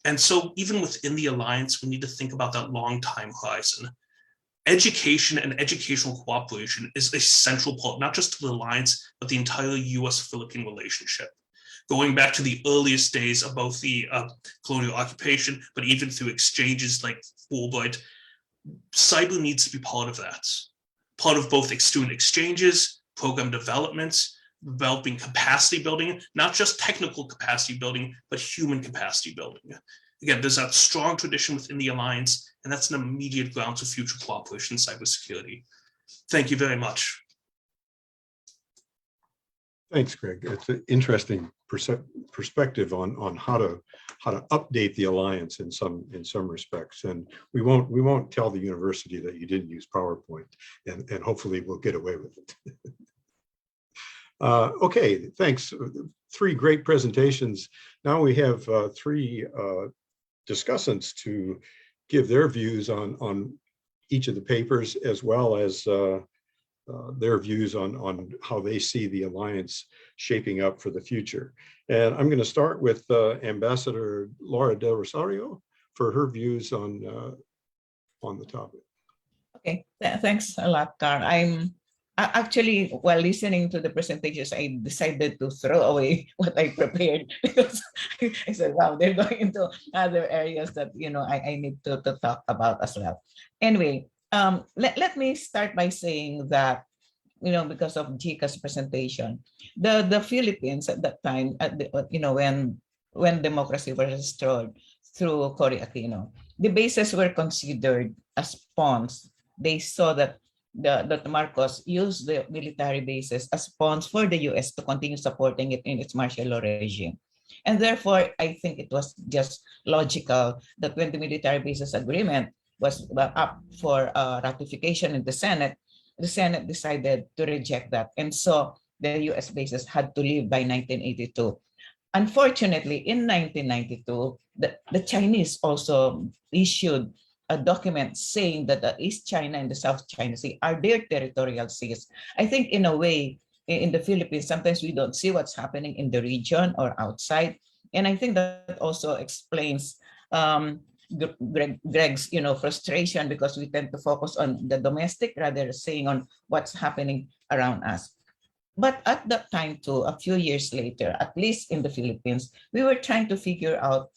And so even within the alliance, we need to think about that long time horizon. Education and educational cooperation is a central part, not just to the alliance, but the entire US-Philippine relationship. Going back to the earliest days of both the colonial occupation, but even through exchanges like Fulbright, Cebu needs to be part of that. Part of both student exchanges, program developments, developing capacity building, not just technical capacity building, but human capacity building. Again, there's that strong tradition within the alliance, and that's an immediate ground for future cooperation in cybersecurity. Thank you very much. Thanks, Greg. It's an interesting perspective on how to update the alliance in some respects. And we won't tell the university that you didn't use PowerPoint, and hopefully we'll get away with it. Okay, thanks. 3 great presentations. Now we have 3 discussants to give their views on each of the papers, as well as their views on how they see the alliance shaping up for the future. And I'm going to start with Ambassador Laura del Rosario for her views on the topic. Okay, thanks a lot, Carl. Actually, while listening to the presentations, I decided to throw away what I prepared because I said, wow, they're going into other areas that, I need to talk about as well. Anyway, let me start by saying that, because of Jika's presentation, the Philippines at that time, when democracy was restored through Cory Aquino, the bases were considered as pawns. They saw that that Marcos used the military bases as pawns for the US to continue supporting it in its martial law regime. And therefore, I think it was just logical that when the military bases agreement was up for ratification in the Senate decided to reject that. And so the US bases had to leave by 1982. Unfortunately, in 1992, the Chinese also issued a document saying that the East China and the South China Sea are their territorial seas. I think in a way, in the Philippines, sometimes we don't see what's happening in the region or outside. And I think that also explains Greg's frustration, because we tend to focus on the domestic rather than saying on what's happening around us. But at that time too, a few years later, at least in the Philippines, we were trying to figure out,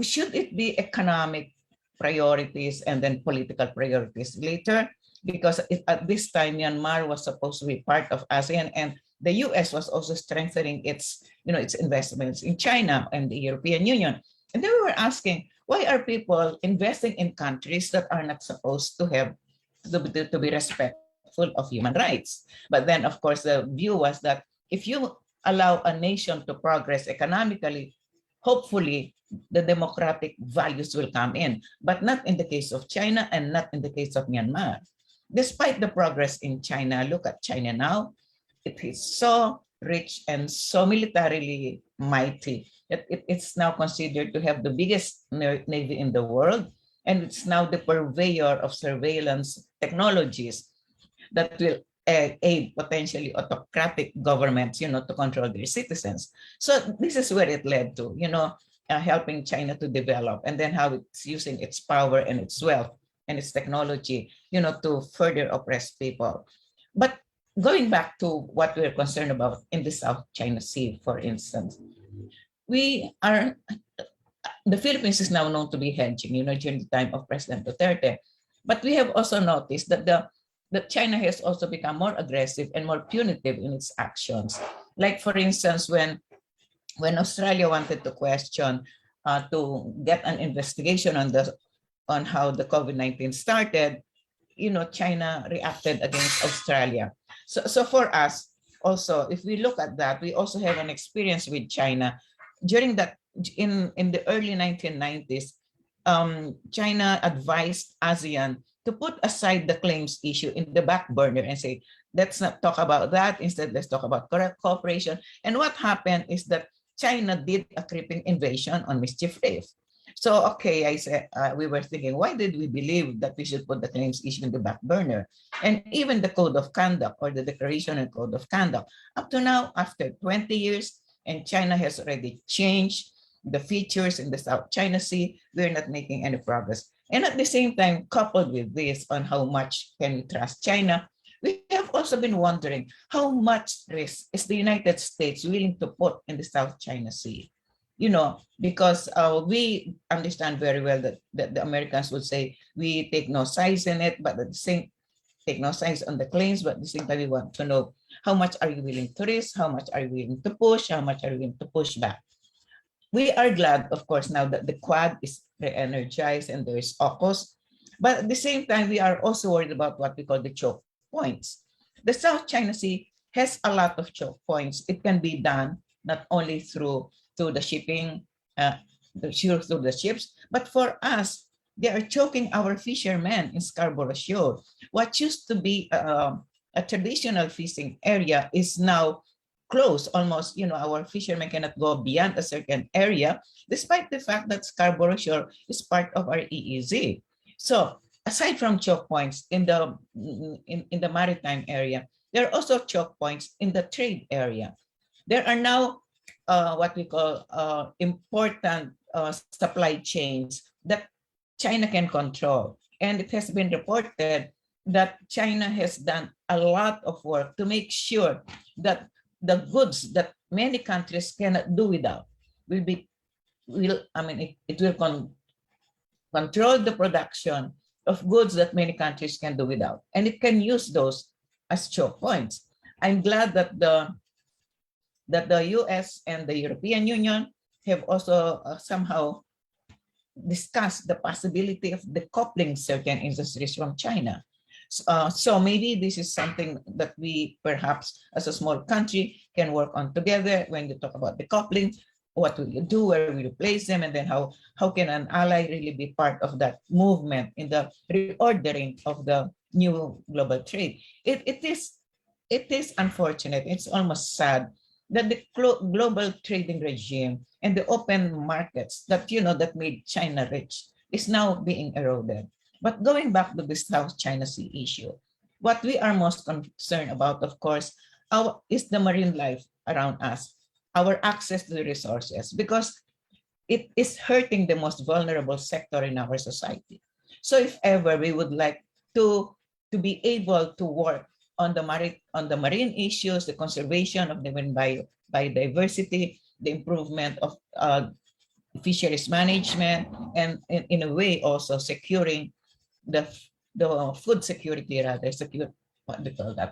should it be economic priorities and then political priorities later? Because at this time, Myanmar was supposed to be part of ASEAN, and the US was also strengthening its investments in China and the European Union. And then we were asking, why are people investing in countries that are not supposed to have to be respectful of human rights? But then, of course, the view was that if you allow a nation to progress economically, hopefully the democratic values will come in, but not in the case of China and not in the case of Myanmar. Despite the progress in China, look at China now. It is so rich and so militarily mighty that it's now considered to have the biggest navy in the world, and it's now the purveyor of surveillance technologies that will aid potentially autocratic governments, to control their citizens. So this is where it led to, helping China to develop, and then how it's using its power and its wealth and its technology, to further oppress people. But going back to what we're concerned about in the South China Sea, for instance, the Philippines is now known to be hedging, during the time of President Duterte. But we have also noticed that that China has also become more aggressive and more punitive in its actions. Like, for instance, when Australia wanted to question, to get an investigation on how the COVID-19 started, China reacted against Australia. So for us, also, if we look at that, we also have an experience with China. During that, in the early 1990s, China advised ASEAN to put aside the claims issue in the back burner and say, let's not talk about that. Instead, let's talk about cooperation. And what happened is that China did a creeping invasion on Mischief Reef. So, okay, I said, we were thinking, why did we believe that we should put the claims issue in the back burner? And even the Code of Conduct, or the Declaration and Code of Conduct, up to now, after 20 years, and China has already changed the features in the South China Sea, we're not making any progress. And at the same time, coupled with this on how much can we trust China, we have also been wondering how much risk is the United States willing to put in the South China Sea? You know, because we understand very well that the Americans would say we take no sides in it, but at the same take no sides on the claims, but at the same time we want to know how much are you willing to risk, how much are you willing to push, how much are you willing to push back. We are glad, of course, now that the Quad is re-energized and there is AUKUS, but at the same time we are also worried about what we call the choke points. The South China Sea has a lot of choke points. It can be done not only through the shipping, through the ships, but for us, they are choking our fishermen in Scarborough Shoal. What used to be a traditional fishing area is now closed. Almost, you know, our fishermen cannot go beyond a certain area, despite the fact that Scarborough Shoal is part of our EEZ. So aside from choke points in the maritime area, there are also choke points in the trade area. There are now what we call important supply chains that China can control. And it has been reported that China has done a lot of work to make sure that the goods that many countries cannot do without it will control the production of goods that many countries can do without. And it can use those as choke points. I'm glad that the US and the European Union have also somehow discussed the possibility of decoupling certain industries from China. So maybe this is something that we perhaps as a small country can work on together when you talk about decoupling. What will you do? Where will you place them? And then how can an ally really be part of that movement in the reordering of the new global trade? It is unfortunate. It's almost sad that the global trading regime and the open markets that that made China rich is now being eroded. But going back to the South China Sea issue, what we are most concerned about, of course, is the marine life around us, our access to the resources, because it is hurting the most vulnerable sector in our society. So if ever we would like to be able to work on the marine issues, the conservation of the marine biodiversity, the improvement of fisheries management, and in a way also securing the food security,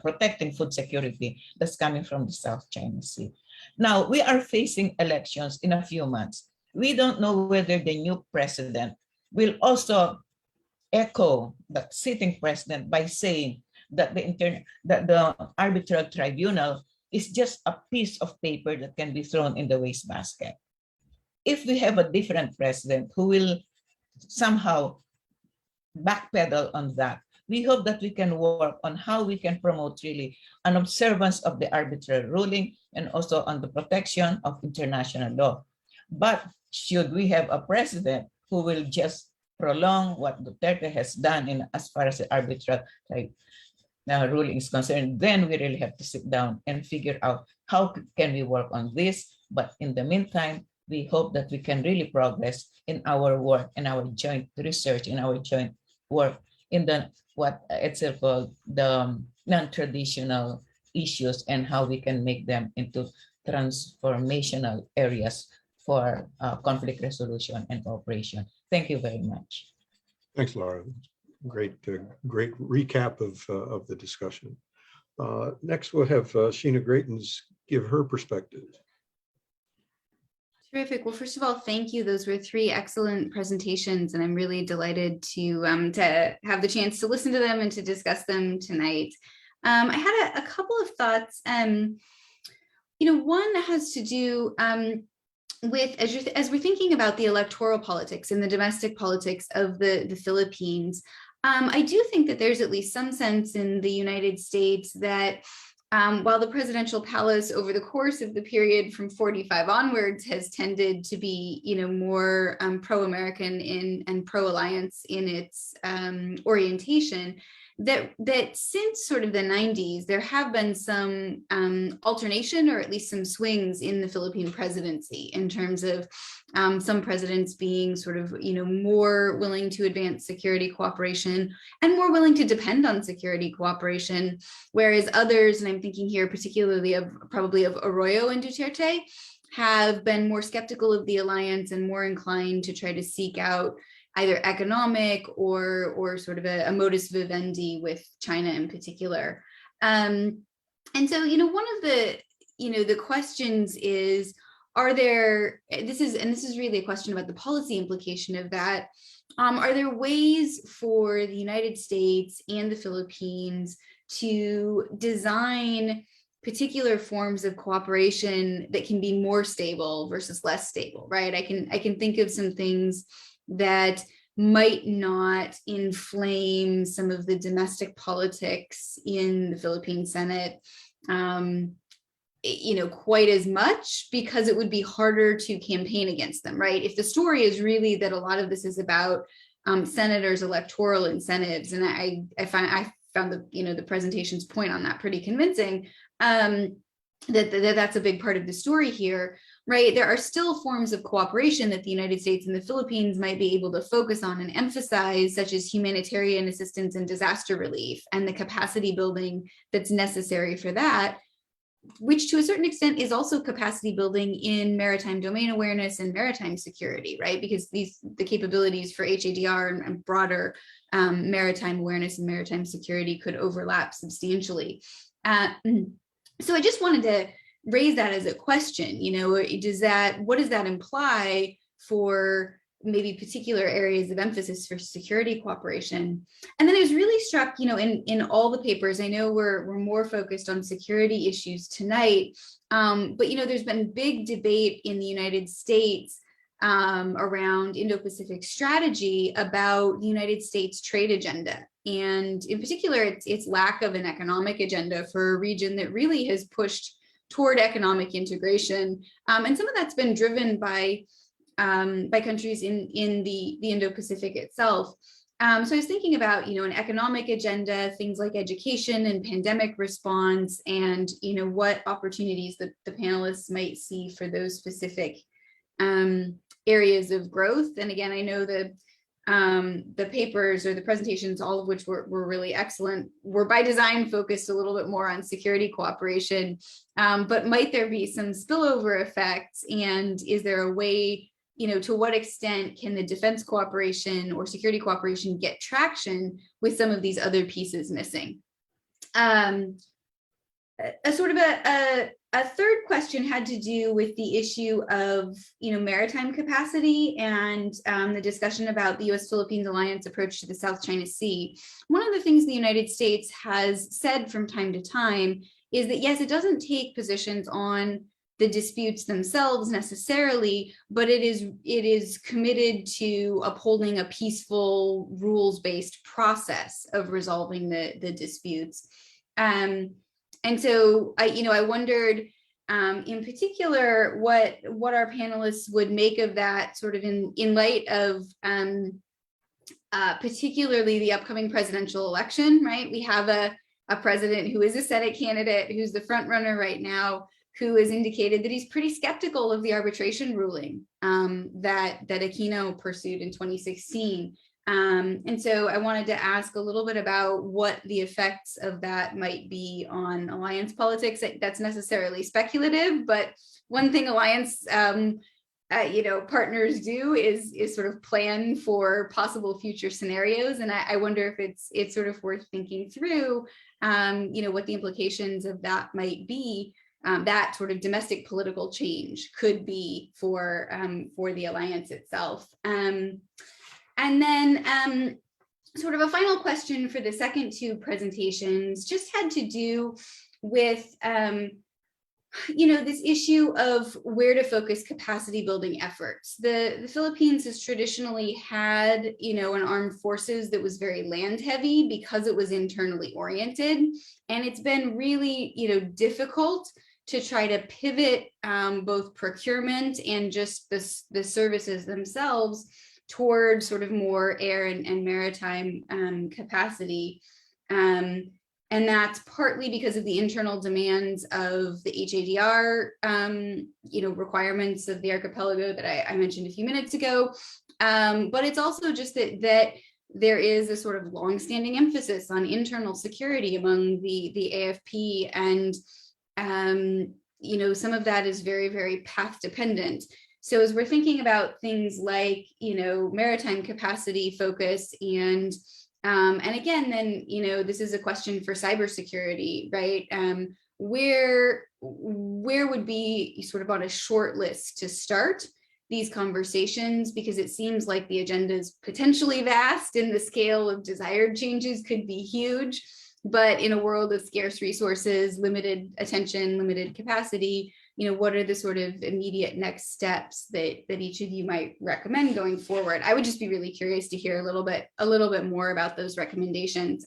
protecting food security that's coming from the South China Sea. Now, we are facing elections in a few months. We don't know whether the new president will also echo the sitting president by saying that the arbitral tribunal is just a piece of paper that can be thrown in the wastebasket. If we have a different president who will somehow backpedal on that, we hope that we can work on how we can promote really an observance of the arbitral ruling and also on the protection of international law. But should we have a president who will just prolong what Duterte has done as far as the arbitral ruling is concerned, then we really have to sit down and figure out how can we work on this. But in the meantime, we hope that we can really progress in our work, in our joint research, in our joint work in what Edcel called the non-traditional issues and how we can make them into transformational areas for conflict resolution and cooperation. Thank you very much. Thanks, Laura. Great recap of the discussion. Next, we'll have Sheena Greitens give her perspective. Terrific. Well, first of all, thank you. Those were 3 excellent presentations, and I'm really delighted to have the chance to listen to them and to discuss them tonight. I had a couple of thoughts. One has to do with, as we're thinking about the electoral politics and the domestic politics of the Philippines, I do think that there's at least some sense in the United States that while the presidential palace over the course of the period from 45 onwards has tended to be, more pro-American and pro-alliance in its orientation, that since sort of the 90s, there have been some alternation, or at least some swings in the Philippine presidency, in terms of some presidents being sort of, more willing to advance security cooperation and more willing to depend on security cooperation, whereas others, and I'm thinking here particularly of Arroyo and Duterte, have been more skeptical of the alliance and more inclined to try to seek out either economic or sort of a modus vivendi with China in particular. And so, one of the questions is, this is really a question about the policy implication of that. Are there ways for the United States and the Philippines to design particular forms of cooperation that can be more stable versus less stable, right? I can think of some things that might not inflame some of the domestic politics in the Philippine Senate, quite as much, because it would be harder to campaign against them, right? If the story is really that a lot of this is about senators' electoral incentives, and I found the presentation's point on that pretty convincing, that's a big part of the story here, right? There are still forms of cooperation that the United States and the Philippines might be able to focus on and emphasize, such as humanitarian assistance and disaster relief, and the capacity building that's necessary for that, which to a certain extent is also capacity building in maritime domain awareness and maritime security, right? Because the capabilities for HADR and broader maritime awareness and maritime security could overlap substantially. So I just wanted to raise that as a question, what does that imply for maybe particular areas of emphasis for security cooperation? And then I was really struck, in all the papers, I know we're more focused on security issues tonight, but there's been big debate in the United States around Indo-Pacific strategy about the United States trade agenda. And in particular, its lack of an economic agenda for a region that really has pushed toward economic integration. And some of that's been driven by countries in the Indo-Pacific itself. So I was thinking about, an economic agenda, things like education and pandemic response, and, what opportunities the panelists might see for those specific areas of growth. And again, I know the papers or the presentations, all of which were really excellent, were by design focused a little bit more on security cooperation, but might there be some spillover effects? And is there a way, to what extent can the defense cooperation or security cooperation get traction with some of these other pieces missing? A third question had to do with the issue of, maritime capacity and the discussion about the U.S.-Philippines alliance approach to the South China Sea. One of the things the United States has said from time to time is that, yes, it doesn't take positions on the disputes themselves necessarily, but it is committed to upholding a peaceful, rules-based process of resolving the disputes. And so I wondered in particular what our panelists would make of that, sort of in light of particularly the upcoming presidential election, right? We have a president who is a Senate candidate, who's the front runner right now, who has indicated that he's pretty skeptical of the arbitration ruling that Aquino pursued in 2016. And so I wanted to ask a little bit about what the effects of that might be on alliance politics. That's necessarily speculative, but one thing alliance partners do is sort of plan for possible future scenarios. And I wonder if it's sort of worth thinking through, what the implications of that might be, that sort of domestic political change could be for the alliance itself. And then sort of a final question for the second two presentations just had to do with, this issue of where to focus capacity building efforts. The Philippines has traditionally had, an armed forces that was very land heavy because it was internally oriented. And it's been really, difficult to try to pivot both procurement and just the services themselves towards sort of more air and maritime capacity. And that's partly because of the internal demands of the HADR, requirements of the archipelago that I mentioned a few minutes ago. But it's also just that there is a sort of longstanding emphasis on internal security among the AFP, and some of that is very, very path dependent. So as we're thinking about things like, maritime capacity focus and again, then, this is a question for cybersecurity, right? Where would be sort of on a short list to start these conversations, because it seems like the agenda is potentially vast and the scale of desired changes could be huge, but in a world of scarce resources, limited attention, limited capacity, what are the sort of immediate next steps that each of you might recommend going forward? I would just be really curious to hear a little bit more about those recommendations.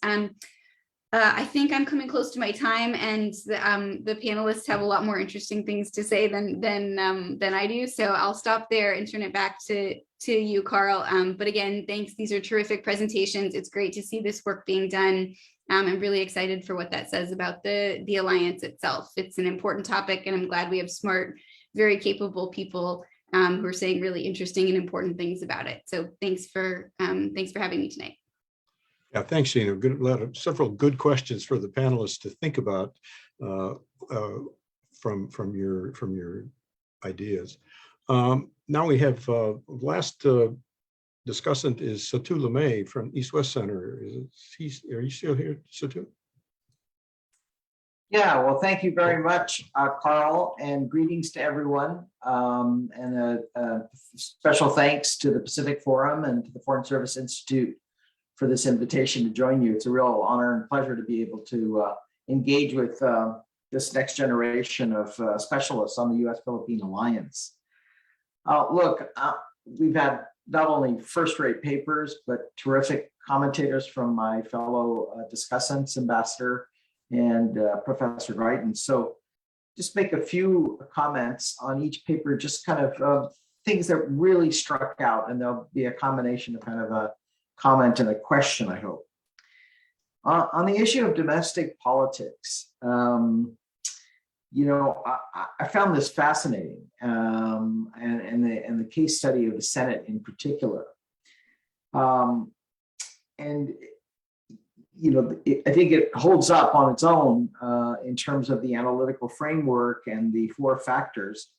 I think I'm coming close to my time, and the panelists have a lot more interesting things to say than I do. So I'll stop there and turn it back to you, Carl. But again, thanks. These are terrific presentations. It's great to see this work being done. I'm really excited for what that says about the Alliance itself. It's an important topic, and I'm glad we have smart, very capable people who are saying really interesting and important things about it. So thanks for having me tonight. Yeah, thanks, Sheena. Several good questions for the panelists to think about from your ideas. Now we have last discussant is Satu Limaye from East West Center. Are you still here, Satu? Yeah, well, thank you very much, Carl, and greetings to everyone. And a special thanks to the Pacific Forum and to the Foreign Service Institute for this invitation to join you. It's a real honor and pleasure to be able to engage with this next generation of specialists on the U.S.-Philippine Alliance. Look, we've had not only first-rate papers, but terrific commentators from my fellow discussants, Ambassador and Professor Greitens. So just make a few comments on each paper, just kind of things that really struck out, and there'll be a combination of kind of a comment and a question, I hope. On the issue of domestic politics, I found this fascinating, and the case study of the Senate in particular. I think it holds up on its own in terms of the analytical framework and the 4 factors.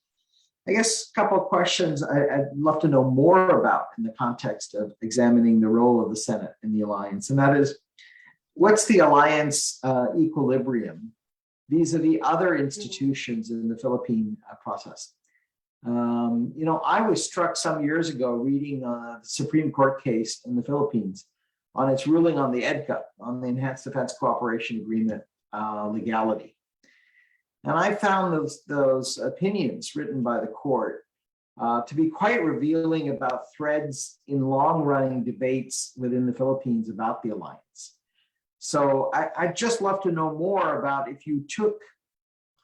I guess a couple of questions I'd love to know more about in the context of examining the role of the Senate in the Alliance, and that is, what's the Alliance equilibrium vis-a-vis other institutions in the Philippine process? I was struck some years ago reading the Supreme Court case in the Philippines on its ruling on the EDCA, on the Enhanced Defense Cooperation Agreement legality. And I found those opinions written by the court to be quite revealing about threads in long-running debates within the Philippines about the alliance. So I'd just love to know more about, if you took,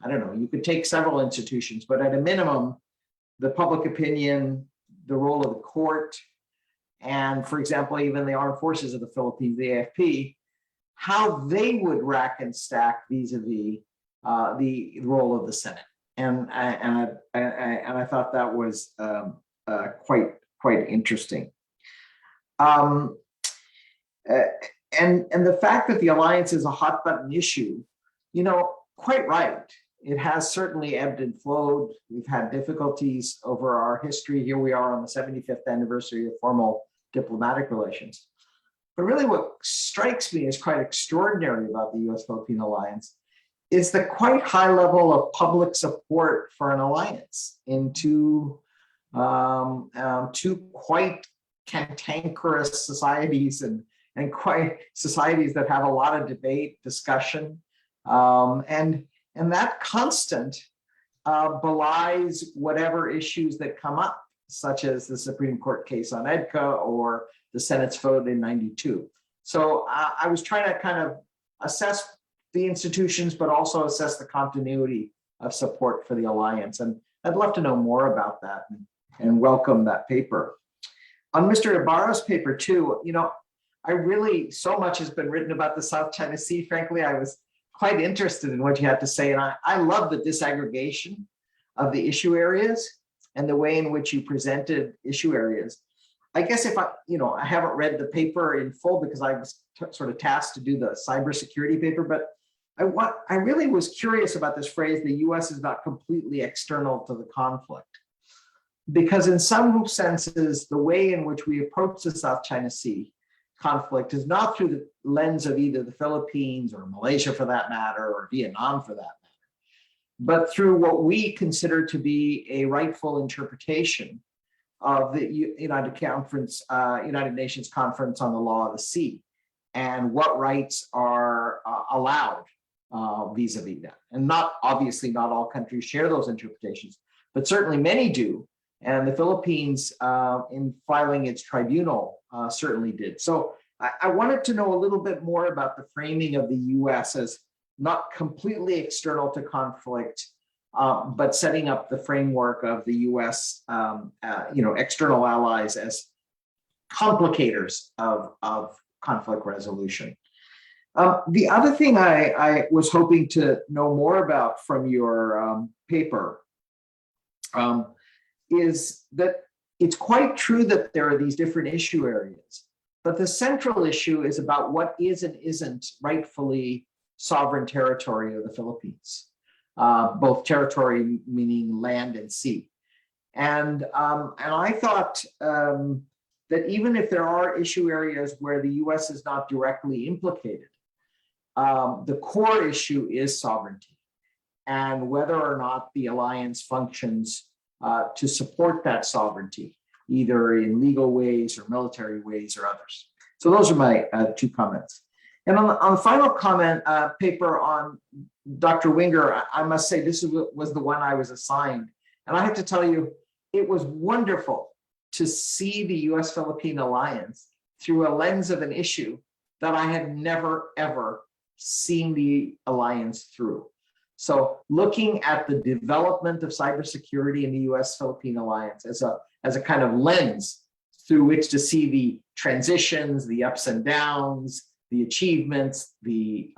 I don't know, you could take several institutions, but at a minimum, the public opinion, the role of the court, and for example, even the armed forces of the Philippines, the AFP, how they would rack and stack vis-a-vis the role of the Senate, and I thought that was quite interesting. And the fact that the alliance is a hot button issue, quite right. It has certainly ebbed and flowed. We've had difficulties over our history. Here we are on the 75th anniversary of formal diplomatic relations. But really what strikes me as quite extraordinary about the U.S.-Philippine Alliance is the quite high level of public support for an alliance in two quite cantankerous societies and quite societies that have a lot of debate, discussion, and that constant belies whatever issues that come up, such as the Supreme Court case on EDCA or the Senate's vote in '92. So I was trying to kind of assess the institutions, but also assess the continuity of support for the alliance. And I'd love to know more about that and welcome that paper. On Mr. Ibarra's paper too, so much has been written about the South China Sea. Frankly, I was quite interested in what you had to say. And I love the disaggregation of the issue areas and the way in which you presented issue areas. I guess if I haven't read the paper in full because I was sort of tasked to do the cybersecurity paper, but I really was curious about this phrase, the US is not completely external to the conflict. Because in some senses, the way in which we approach the South China Sea conflict is not through the lens of either the Philippines or Malaysia for that matter, or Vietnam for that matter, but through what we consider to be a rightful interpretation of the United Nations Conference on the Law of the Sea and what rights are allowed vis-a-vis that. And obviously not all countries share those interpretations, but certainly many do. And the Philippines, in filing its tribunal, certainly did. So I wanted to know a little bit more about the framing of the US as not completely external to conflict, but setting up the framework of the US, external allies as complicators of conflict resolution. The other thing I was hoping to know more about from your paper is that it's quite true that there are these different issue areas, but the central issue is about what is and isn't rightfully sovereign territory of the Philippines, both territory meaning land and sea. And I thought that even if there are issue areas where the US is not directly implicated, the core issue is sovereignty and whether or not the alliance functions to support that sovereignty, either in legal ways or military ways or others. So those are my two comments. And on the final comment paper on Dr. Winger, I must say this was the one I was assigned. And I have to tell you, it was wonderful to see the US-Philippine alliance through a lens of an issue that I had never, ever seen the alliance through. So looking at the development of cybersecurity in the US-Philippine alliance as a kind of lens through which to see the transitions, the ups and downs, the achievements, the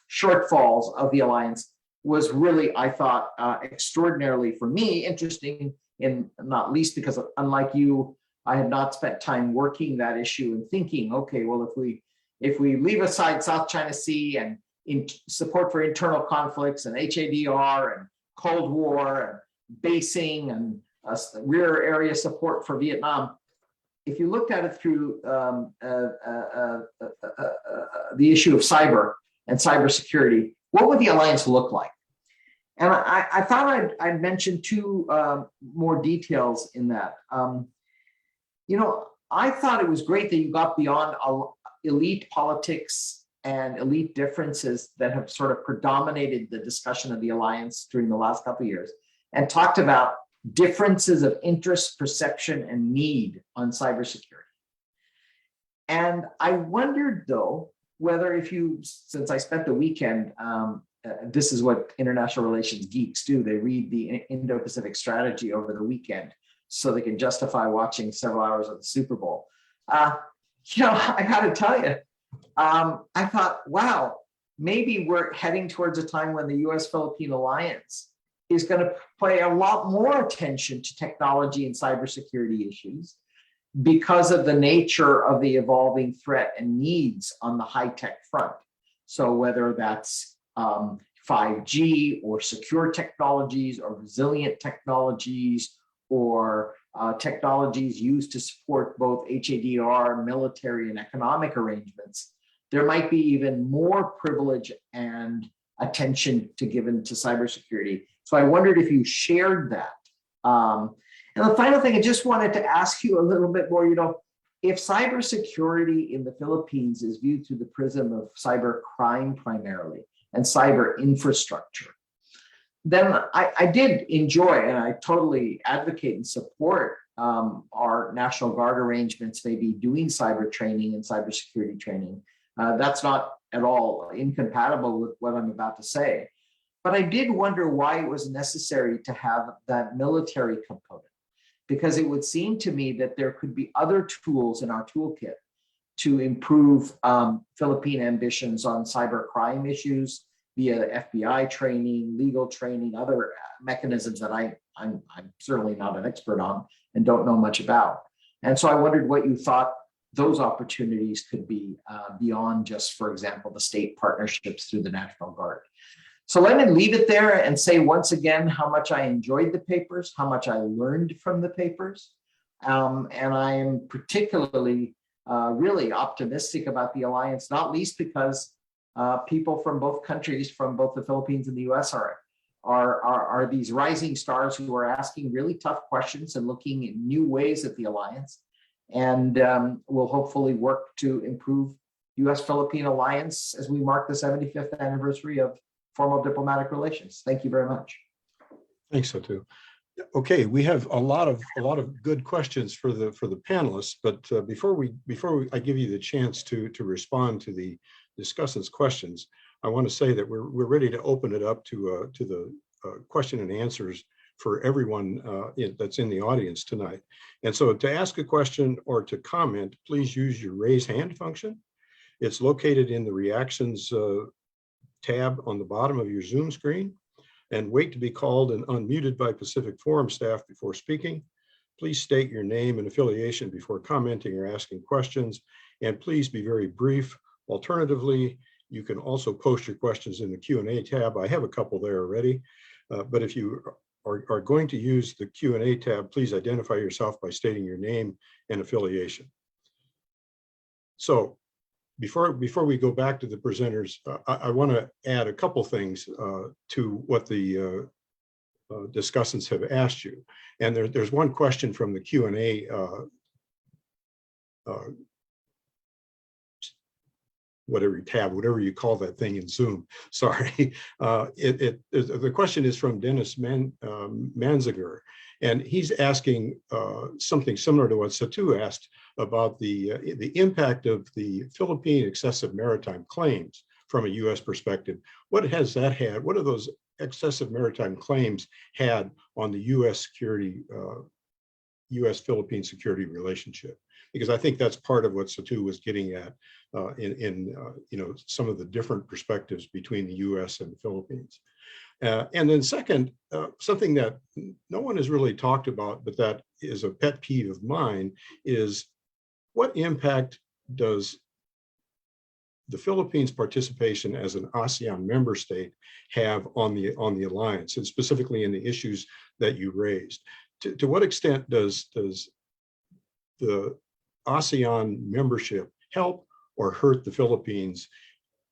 shortfalls of the alliance was really, I thought, extraordinarily, for me, interesting, in not least because, unlike you, I had not spent time working that issue and thinking, okay, well, if we leave aside South China Sea and in support for internal conflicts and HADR and Cold War and basing and rear area support for Vietnam, if you looked at it through the issue of cyber and cybersecurity, what would the alliance look like? And I thought I'd mention two more details in that. I thought it was great that you got beyond elite politics and elite differences that have sort of predominated the discussion of the alliance during the last couple of years and talked about differences of interest, perception, and need on cybersecurity. And I wondered, though, whether since I spent the weekend, this is what international relations geeks do. They read the Indo-Pacific strategy over the weekend so they can justify watching several hours of the Super Bowl. I got to tell you, I thought, wow, maybe we're heading towards a time when the US-Philippine alliance is going to pay a lot more attention to technology and cybersecurity issues because of the nature of the evolving threat and needs on the high-tech front. So whether that's 5G or secure technologies or resilient technologies or technologies used to support both HADR, military, and economic arrangements, there might be even more privilege and attention given to cybersecurity. So I wondered if you shared that. And the final thing, I just wanted to ask you a little bit more, if cybersecurity in the Philippines is viewed through the prism of cyber crime primarily and cyber infrastructure, then I did enjoy, and I totally advocate and support our National Guard arrangements, maybe doing cyber training and cybersecurity training. That's not at all incompatible with what I'm about to say. But I did wonder why it was necessary to have that military component, because it would seem to me that there could be other tools in our toolkit to improve Philippine ambitions on cyber crime issues via FBI training, legal training, other mechanisms that I'm certainly not an expert on and don't know much about. And so I wondered what you thought those opportunities could be beyond just, for example, the state partnerships through the National Guard. So let me leave it there and say once again how much I enjoyed the papers, how much I learned from the papers. And I am particularly really optimistic about the alliance, not least because people from both countries, from both the Philippines and the US, are these rising stars who are asking really tough questions and looking at new ways at the alliance, and will hopefully work to improve US-Philippine alliance as we mark the 75th anniversary of formal diplomatic relations. Thank you very much. Thanks, Satu. Okay, we have a lot of good questions for the panelists, but before I give you the chance to respond to the discussants' questions, I want to say that we're ready to open it up to the question and answers for everyone that's in the audience tonight. And so to ask a question or to comment, please use your raise hand function. It's located in the reactions tab on the bottom of your Zoom screen, and wait to be called and unmuted by Pacific Forum staff before speaking. Please state your name and affiliation before commenting or asking questions, and please be very brief. Alternatively, you can also post your questions in the Q&A tab. I have a couple there already, but if you are going to use the Q&A tab, please identify yourself by stating your name and affiliation. So before we go back to the presenters, I want to add a couple things to what the discussants have asked you. And there's one question from the Q&A whatever you call that thing in Zoom. Sorry. The question is from Dennis Manziger, and he's asking something similar to what Satu asked about the impact of the Philippine excessive maritime claims from a U.S. perspective. What has that had? What have those excessive maritime claims had on the U.S.-Philippine security relationship? Because I think that's part of what Satu was getting at in some of the different perspectives between the U.S. and the Philippines. And then second, something that no one has really talked about, but that is a pet peeve of mine, is what impact does the Philippines' participation as an ASEAN member state have on the alliance, and specifically in the issues that you raised? To what extent does the ASEAN membership help or hurt the Philippines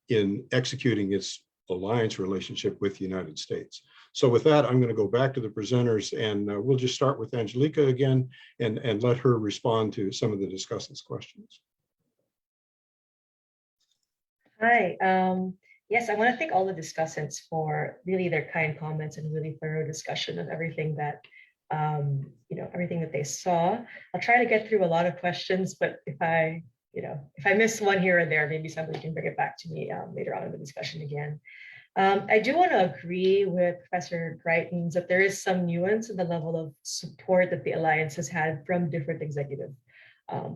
in executing its alliance relationship with the United States? So with that, I'm going to go back to the presenters, and we'll just start with Angelica again and let her respond to some of the discussants' questions. Hi. Yes, I want to thank all the discussants for really their kind comments and really thorough discussion of everything that everything that they saw. I'll try to get through a lot of questions, but if I miss one here or there, maybe somebody can bring it back to me later on in the discussion again. I do want to agree with Professor Greitens that there is some nuance in the level of support that the alliance has had from different executive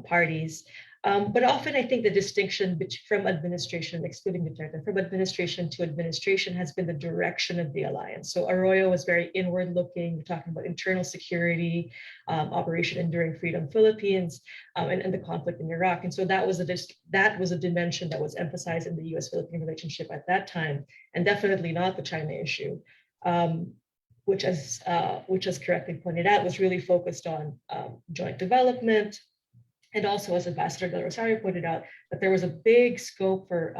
parties. But often I think the distinction from administration, excluding Duterte, from administration to administration has been the direction of the alliance. So Arroyo was very inward looking, talking about internal security, Operation Enduring Freedom Philippines, and the conflict in Iraq. And so that was a dimension that was emphasized in the US-Philippine relationship at that time, and definitely not the China issue, which as correctly pointed out, was really focused on joint development. And also, as Ambassador Del Rosario pointed out, that there was a big scope for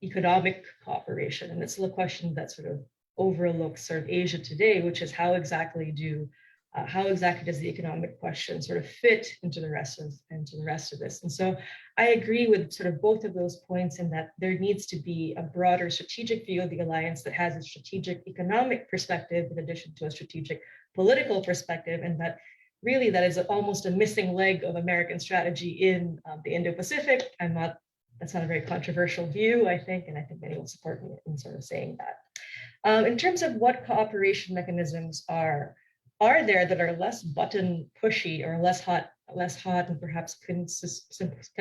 economic cooperation. And it's still a question that sort of overlooks sort of Asia today, which is how exactly does the economic question sort of fit into the rest of this? And so I agree with sort of both of those points in that there needs to be a broader strategic view of the alliance that has a strategic economic perspective in addition to a strategic political perspective, and that really that is almost a missing leg of American strategy in the Indo-Pacific. That's not a very controversial view, I think, and I think many will support me in sort of saying that. In terms of what cooperation mechanisms are are there that are less button pushy or less hot and perhaps can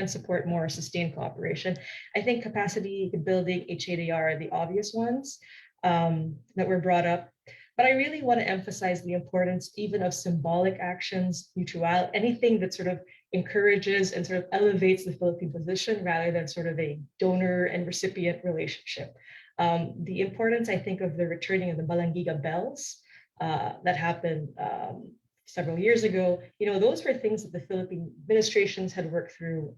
support more sustained cooperation. I think capacity building, HADR are the obvious ones that were brought up. But I really want to emphasize the importance even of symbolic actions, mutual, anything that sort of encourages and sort of elevates the Philippine position rather than sort of a donor and recipient relationship. The importance, I think, of the returning of the Balangiga bells that happened several years ago, those were things that the Philippine administrations had worked through,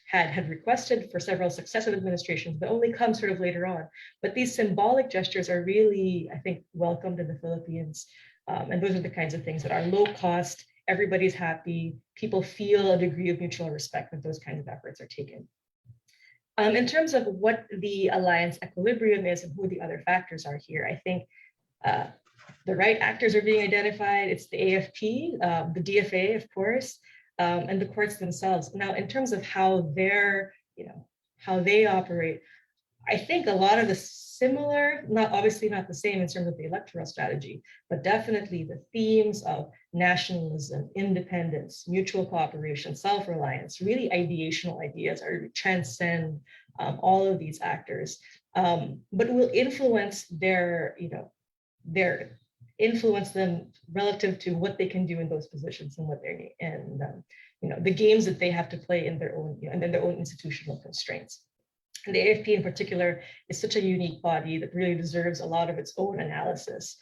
had requested for several successive administrations, but only come sort of later on. But these symbolic gestures are really, I think, welcomed in the Philippines. And those are the kinds of things that are low cost, everybody's happy, people feel a degree of mutual respect when those kinds of efforts are taken. In terms of what the alliance equilibrium is and who the other factors are here, I think the right actors are being identified. It's the AFP, the DFA, of course, and the courts themselves. Now, in terms of how how they operate, I think a lot of the similar, obviously not the same in terms of the electoral strategy, but definitely the themes of nationalism, independence, mutual cooperation, self-reliance, really ideational ideas are transcend all of these actors, but will influence influence them relative to what they can do in those positions and what they're the games that they have to play in their own and then their own institutional constraints. And the AFP in particular is such a unique body that really deserves a lot of its own analysis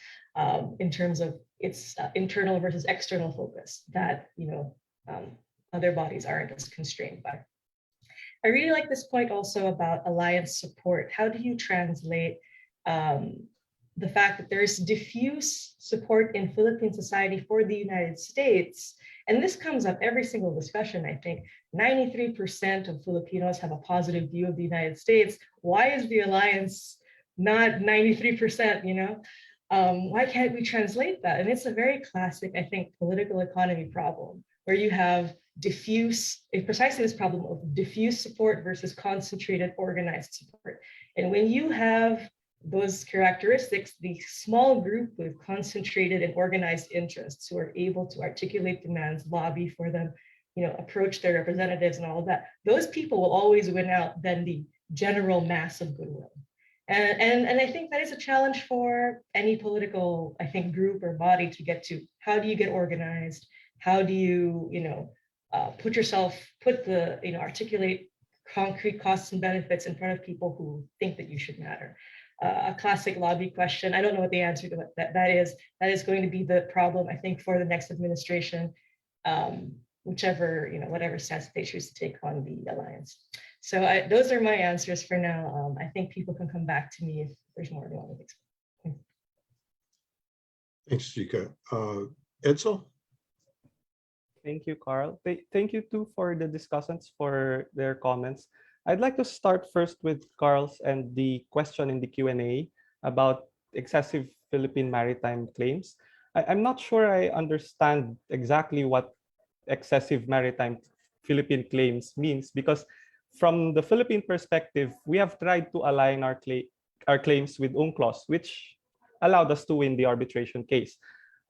in terms of its internal versus external focus that other bodies aren't as constrained by. I really like this point also about alliance support. How do you translate the fact that there's diffuse support in Philippine society for the United States? And this comes up every single discussion, I think. 93% of Filipinos have a positive view of the United States. Why is the alliance not 93%, why can't we translate that? And it's a very classic, I think, political economy problem where you have precisely this problem of diffuse support versus concentrated organized support. And when you have those characteristics, the small group with concentrated and organized interests who are able to articulate demands, lobby for them, approach their representatives and all of that, those people will always win out than the general mass of goodwill. And I think that is a challenge for any political, I think, group or body to get to. How do you get organized? How do you, articulate concrete costs and benefits in front of people who think that you should matter? A classic lobby question. I don't know what the answer to that is. That is going to be the problem, I think, for the next administration, whatever stance they choose to take on the alliance. So those are my answers for now. I think people can come back to me if there's more they want to explain. Thanks, Jika. Edcel? Thank you, Carl. Thank you too for the discussants for their comments. I'd like to start first with Carl's and the question in the Q&A about excessive Philippine maritime claims. I'm not sure I understand exactly what excessive maritime Philippine claims means, because from the Philippine perspective, we have tried to align our claims with UNCLOS, which allowed us to win the arbitration case.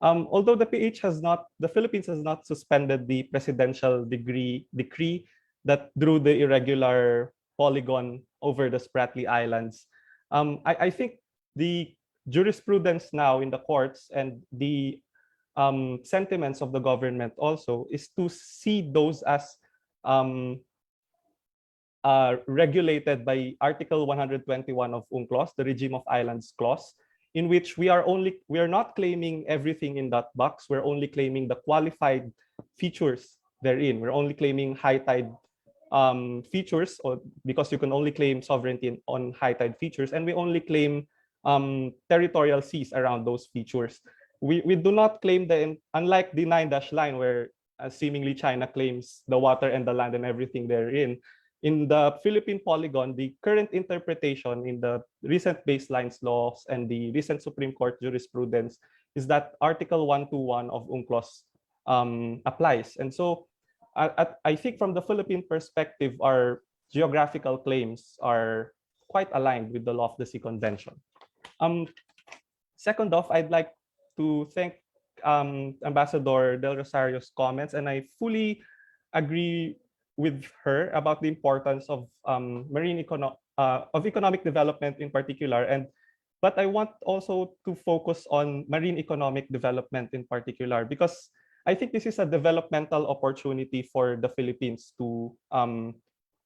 Although the Philippines has not suspended the presidential decree that drew the irregular polygon over the Spratly Islands. I think the jurisprudence now in the courts and the sentiments of the government also is to see those as regulated by Article 121 of UNCLOS, the Regime of Islands Clause, in which we are not claiming everything in that box. We're only claiming the qualified features therein. We're only claiming high tide features, because you can only claim sovereignty on high tide features, and we only claim territorial seas around those features. We do not claim unlike the 9-dash line where seemingly China claims the water and the land and everything therein. In the Philippine polygon, the current interpretation in the recent baselines laws and the recent Supreme Court jurisprudence is that Article 121 of UNCLOS applies. And so I think from the Philippine perspective, our geographical claims are quite aligned with the law of the sea convention. Second off, I'd like to thank Ambassador Del Rosario's comments, and I fully agree with her about the importance of economic development in particular. But I want also to focus on marine economic development in particular, because I think this is a developmental opportunity for the Philippines to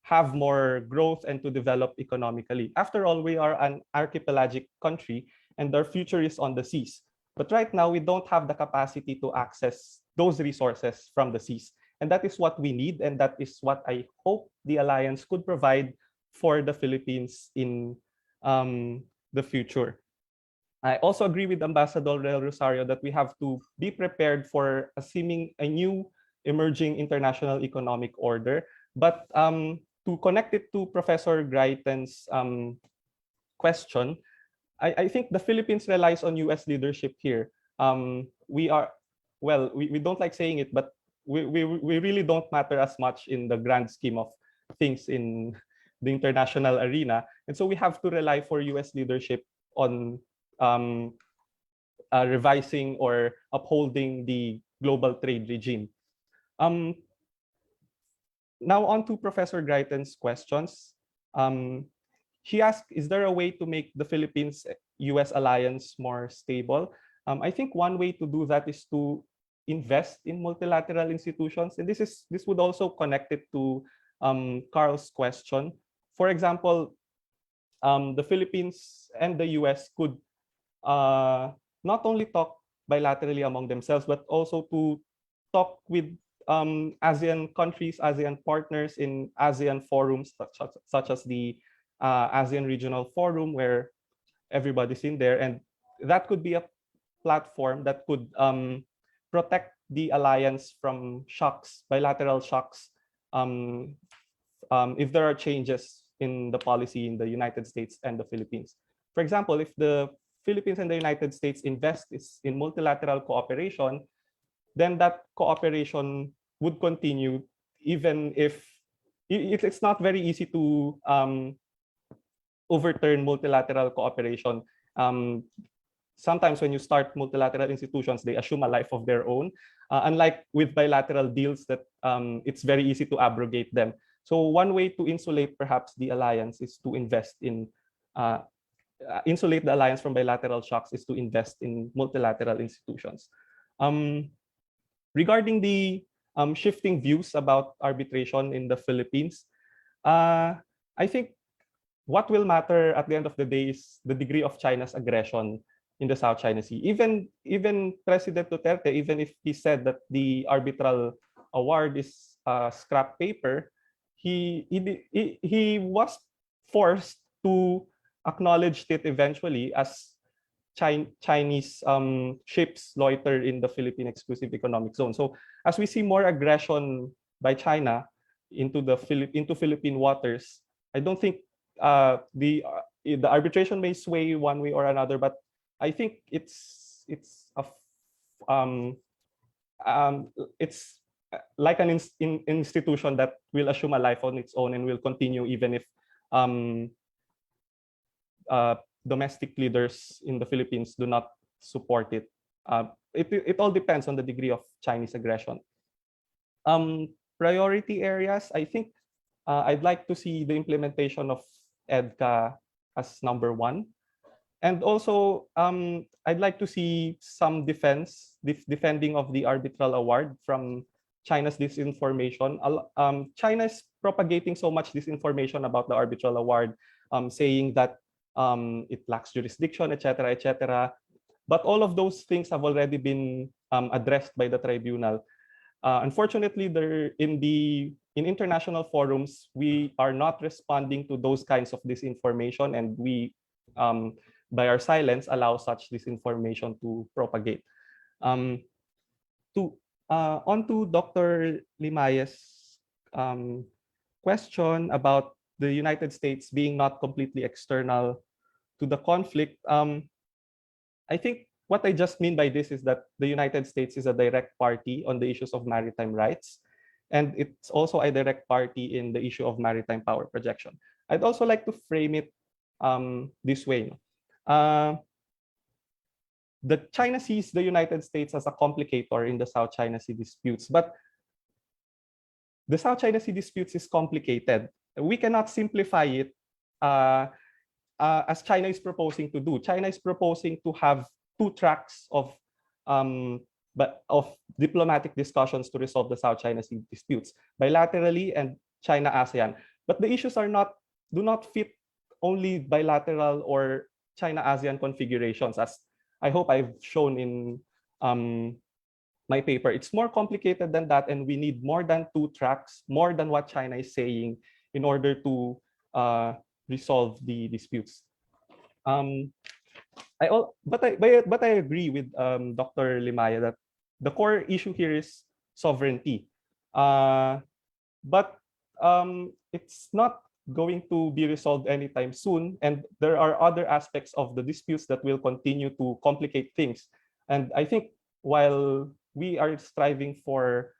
have more growth and to develop economically. After all, we are an archipelagic country and our future is on the seas. But right now, we don't have the capacity to access those resources from the seas. And that is what we need. And that is what I hope the Alliance could provide for the Philippines in the future. I also agree with Ambassador Del Rosario that we have to be prepared for a new emerging international economic order. But to connect it to Professor Greitens' question, I think the Philippines relies on US leadership here. We don't like saying it, but we really don't matter as much in the grand scheme of things in the international arena. And so we have to rely for US leadership on revising or upholding the global trade regime. Now on to Professor Greitens' questions. She asked, is there a way to make the Philippines-US alliance more stable? I think one way to do that is to invest in multilateral institutions. And this would also connect it to Carl's question. For example, the Philippines and the US could not only talk bilaterally among themselves, but also to talk with ASEAN countries, ASEAN partners in ASEAN forums, such as the ASEAN Regional Forum, where everybody's in there. And that could be a platform that could protect the alliance from shocks, bilateral shocks, if there are changes in the policy in the United States and the Philippines. For example, if the Philippines and the United States invest in multilateral cooperation, then that cooperation would continue even if it's not very easy to overturn multilateral cooperation. Sometimes when you start multilateral institutions, they assume a life of their own, unlike with bilateral deals that it's very easy to abrogate them. So one way to insulate perhaps the alliance is to invest in, insulate the alliance from bilateral shocks is to invest in multilateral institutions. Regarding the shifting views about arbitration in the Philippines, I think what will matter at the end of the day is the degree of China's aggression in the South China Sea. Even President Duterte, even if he said that the arbitral award is scrap paper, he was forced to acknowledge it eventually as Chinese ships loiter in the Philippine exclusive economic zone. So as we see more aggression by China into Philippine waters, I don't think the arbitration may sway one way or another, but I think it's like an institution that will assume a life on its own and will continue even if domestic leaders in the Philippines do not support it. It all depends on the degree of Chinese aggression. Priority areas, I think I'd like to see the implementation of EDCA as number one. And also, I'd like to see some defending of the arbitral award from China's disinformation. China is propagating so much disinformation about the arbitral award, saying that it lacks jurisdiction, etc., etc. But all of those things have already been addressed by the tribunal. Unfortunately, in international forums, we are not responding to those kinds of disinformation, and we, by our silence, allow such disinformation to propagate. On to Dr. Limaye's question about the United States being not completely external to the conflict. I think what I just mean by this is that the United States is a direct party on the issues of maritime rights, and it's also a direct party in the issue of maritime power projection. I'd also like to frame it this way. China sees the United States as a complicator in the South China Sea disputes, but the South China Sea disputes is complicated. We cannot simplify it as China is proposing to do. China is proposing to have two tracks of diplomatic discussions to resolve the South China Sea disputes, bilaterally and China ASEAN. But the issues do not fit only bilateral or China ASEAN configurations, as I hope I've shown in my paper. It's more complicated than that, and we need more than two tracks, more than what China is saying, in order to resolve the disputes. But I agree with Dr. Limaye that the core issue here is sovereignty. But it's not going to be resolved anytime soon, and there are other aspects of the disputes that will continue to complicate things. And I think while we are striving for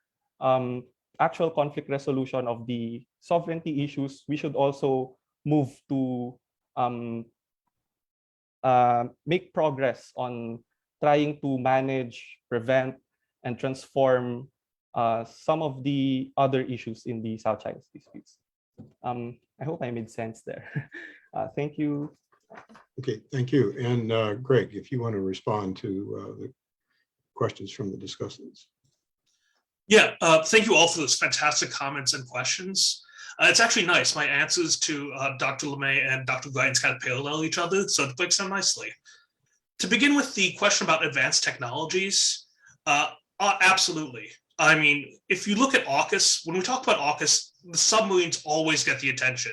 actual conflict resolution of the sovereignty issues, we should also move to make progress on trying to manage, prevent, and transform some of the other issues in the South China Sea disputes. I hope I made sense there. Thank you. Okay, thank you. And Greg, if you want to respond to the questions from the discussants. Yeah, thank you all for those fantastic comments and questions. It's actually nice. My answers to Dr. Limaye and Dr. Greitens kind of parallel each other, so it breaks down nicely. To begin with the question about advanced technologies, absolutely. I mean, if you look at AUKUS, when we talk about AUKUS, the submarines always get the attention.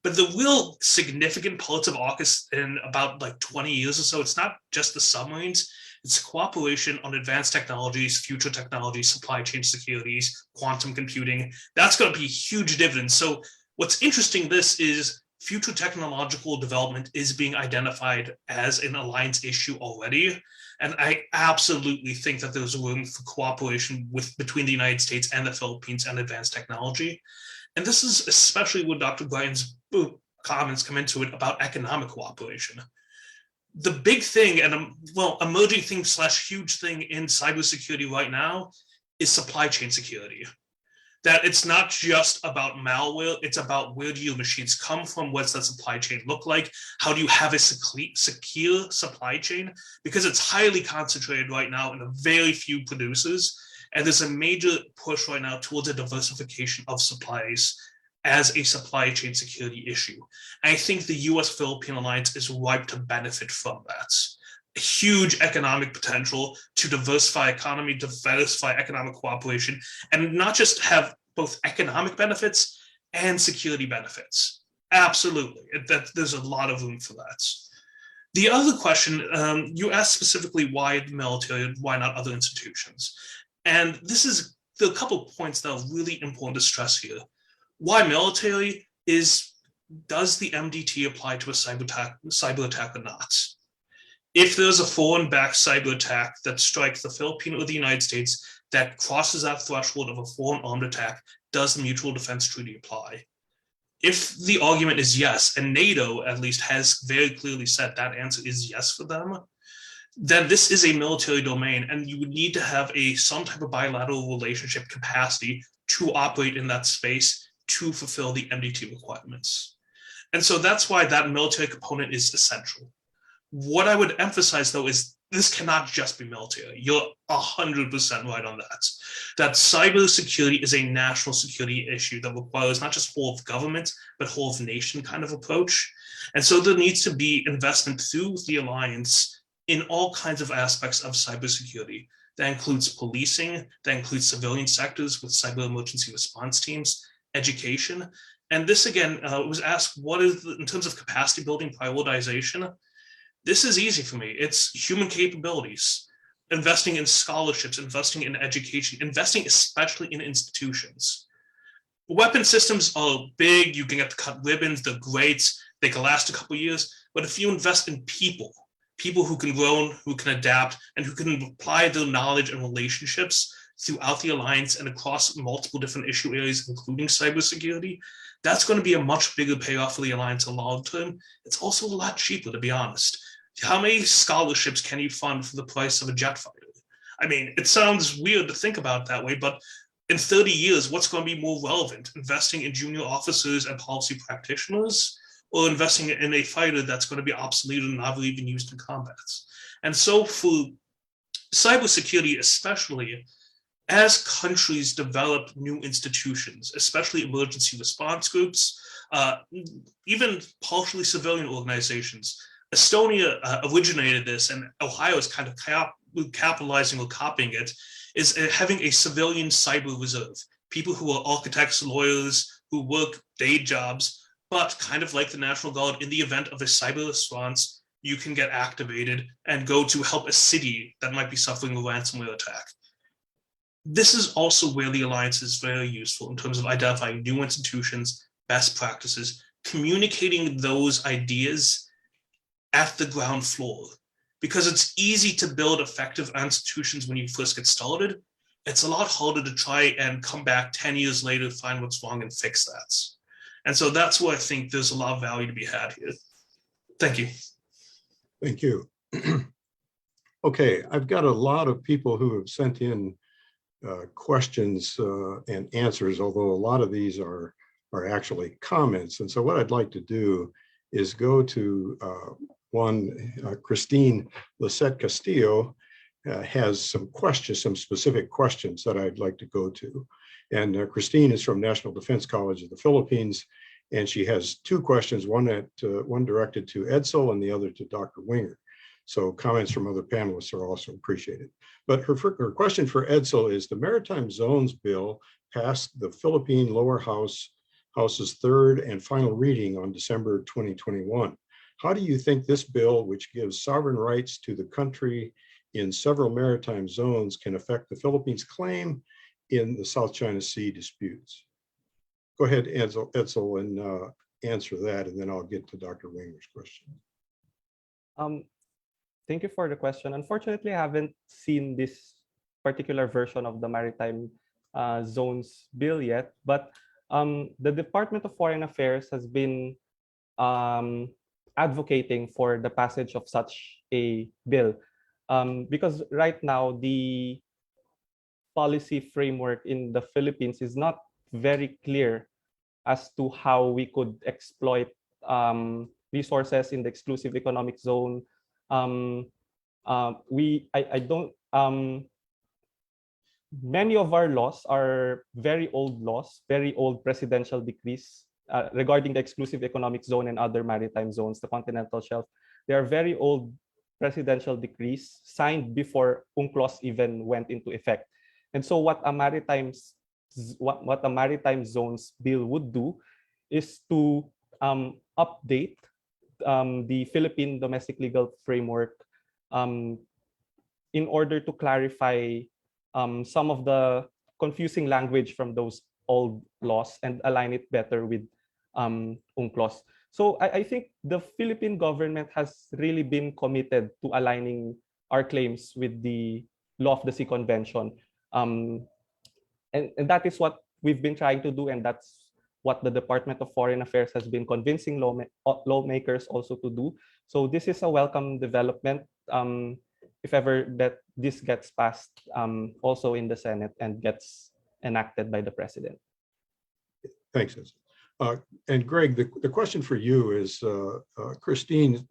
But the real significant parts of AUKUS in about like 20 years or so, it's not just the submarines, it's cooperation on advanced technologies, future technologies, supply chain securities, quantum computing. That's going to be huge dividends. So what's interesting this is future technological development is being identified as an alliance issue already. And I absolutely think that there's room for cooperation between the United States and the Philippines and advanced technology. And this is especially when Dr. Greitens' comments come into it about economic cooperation. The big thing and emerging thing / huge thing in cybersecurity right now is supply chain security. That it's not just about malware, it's about where do your machines come from, what's that supply chain look like, how do you have a secure supply chain, because it's highly concentrated right now in a very few producers, and there's a major push right now towards a diversification of supplies as a supply chain security issue. And I think the US-Philippine alliance is ripe to benefit from that. A huge economic potential to diversify economy, diversify economic cooperation, and not just have both economic benefits and security benefits. Absolutely, there's a lot of room for that. The other question, you asked specifically why the military, why not other institutions? And there are a couple of points that are really important to stress here. Why military does the MDT apply to a cyber attack or not? If there's a foreign-backed cyber attack that strikes the Philippines or the United States that crosses that threshold of a foreign armed attack, does the Mutual Defense Treaty apply? If the argument is yes, and NATO at least has very clearly said that answer is yes for them, then this is a military domain, and you would need to have some type of bilateral relationship capacity to operate in that space to fulfill the MDT requirements. And so that's why that military component is essential. What I would emphasize, though, is this cannot just be military. You're 100% right on that. That cybersecurity is a national security issue that requires not just whole of government, but whole of nation kind of approach. And so there needs to be investment through the alliance in all kinds of aspects of cybersecurity. That includes policing, that includes civilian sectors with cyber emergency response teams, education. And this, again, was asked, in terms of capacity building prioritization, this is easy for me. It's human capabilities, investing in scholarships, investing in education, investing especially in institutions. Weapon systems are big. You can get to cut ribbons. They're great. They can last a couple of years. But if you invest in people who can grow, who can adapt, and who can apply their knowledge and relationships throughout the alliance and across multiple different issue areas, including cybersecurity, that's going to be a much bigger payoff for the alliance in the long term. It's also a lot cheaper, to be honest. how many scholarships can you fund for the price of a jet fighter? I mean, it sounds weird to think about it that way, but in 30 years, what's going to be more relevant? Investing in junior officers and policy practitioners, or investing in a fighter that's going to be obsolete and never even used in combats? And so for cybersecurity, especially, as countries develop new institutions, especially emergency response groups, even partially civilian organizations, Estonia originated this, and Ohio is kind of capitalizing or copying it, is having a civilian cyber reserve. People who are architects, lawyers, who work day jobs, but kind of like the National Guard, in the event of a cyber response, you can get activated and go to help a city that might be suffering a ransomware attack. This is also where the Alliance is very useful in terms of identifying new institutions, best practices, communicating those ideas at the ground floor. Because it's easy to build effective institutions when you first get started. It's a lot harder to try and come back 10 years later, find what's wrong and fix that. And so that's where I think there's a lot of value to be had here. Thank you. Thank you. Okay, I've got a lot of people who have sent in questions and answers, although a lot of these are actually comments. And so what I'd like to do is go to Christine Lisette Castillo has some questions, some specific questions that I'd like to go to. And Christine is from National Defense College of the Philippines, and she has two questions, one directed to Edcel and the other to Dr. Winger. So comments from other panelists are also appreciated. But her question for Edcel is, the Maritime Zones Bill passed the Philippine Lower House's third and final reading on December 2021. How do you think this bill, which gives sovereign rights to the country in several maritime zones, can affect the Philippines' claim in the South China Sea disputes? Go ahead, Edcel, and answer that, and then I'll get to Dr. Winger's question. Thank you for the question. Unfortunately, I haven't seen this particular version of the Maritime Zones Bill yet, but the Department of Foreign Affairs has been advocating for the passage of such a bill, because right now the policy framework in the Philippines is not very clear as to how we could exploit resources in the exclusive economic zone. Many of our laws are very old laws, very old presidential decrees regarding the exclusive economic zone and other maritime zones, the continental shelf. They are very old presidential decrees signed before UNCLOS even went into effect. And so what a maritime zones bill would do is to update the Philippine domestic legal framework in order to clarify some of the confusing language from those old laws and align it better with UNCLOS. So I think the Philippine government has really been committed to aligning our claims with the Law of the Sea Convention. And that is what we've been trying to do, and that's what the Department of Foreign Affairs has been convincing lawmakers also to do. So this is a welcome development if ever that this gets passed also in the Senate and gets enacted by the president. Thanks, and Greg, the question for you is, Christine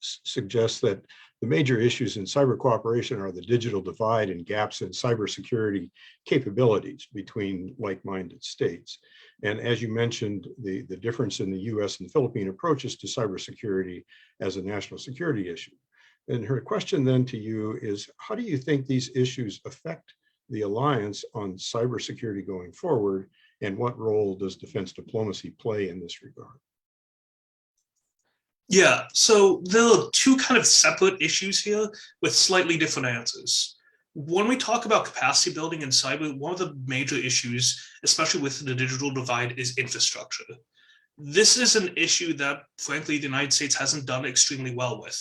suggests that the major issues in cyber cooperation are the digital divide and gaps in cybersecurity capabilities between like-minded states. And as you mentioned, the difference in the US and Philippine approaches to cybersecurity as a national security issue. And her question then to you is, how do you think these issues affect the alliance on cybersecurity going forward? And what role does defense diplomacy play in this regard? Yeah, so there are two kind of separate issues here with slightly different answers. When we talk about capacity building in cyber, one of the major issues, especially with the digital divide, is infrastructure. This is an issue that, frankly, the United States hasn't done extremely well with.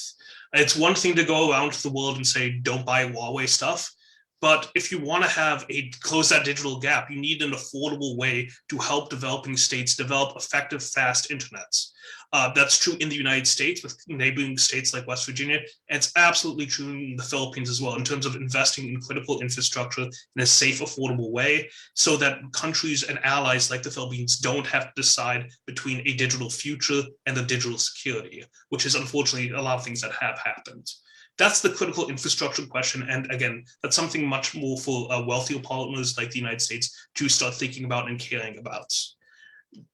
It's one thing to go around the world and say, don't buy Huawei stuff, But if you want to close that digital gap, you need an affordable way to help developing states develop effective, fast internets. That's true in the United States with neighboring states like West Virginia. And it's absolutely true in the Philippines as well, in terms of investing in critical infrastructure in a safe, affordable way, so that countries and allies like the Philippines don't have to decide between a digital future and a digital security, which is unfortunately a lot of things that have happened. That's the critical infrastructure question. And again, that's something much more for wealthier partners like the United States to start thinking about and caring about.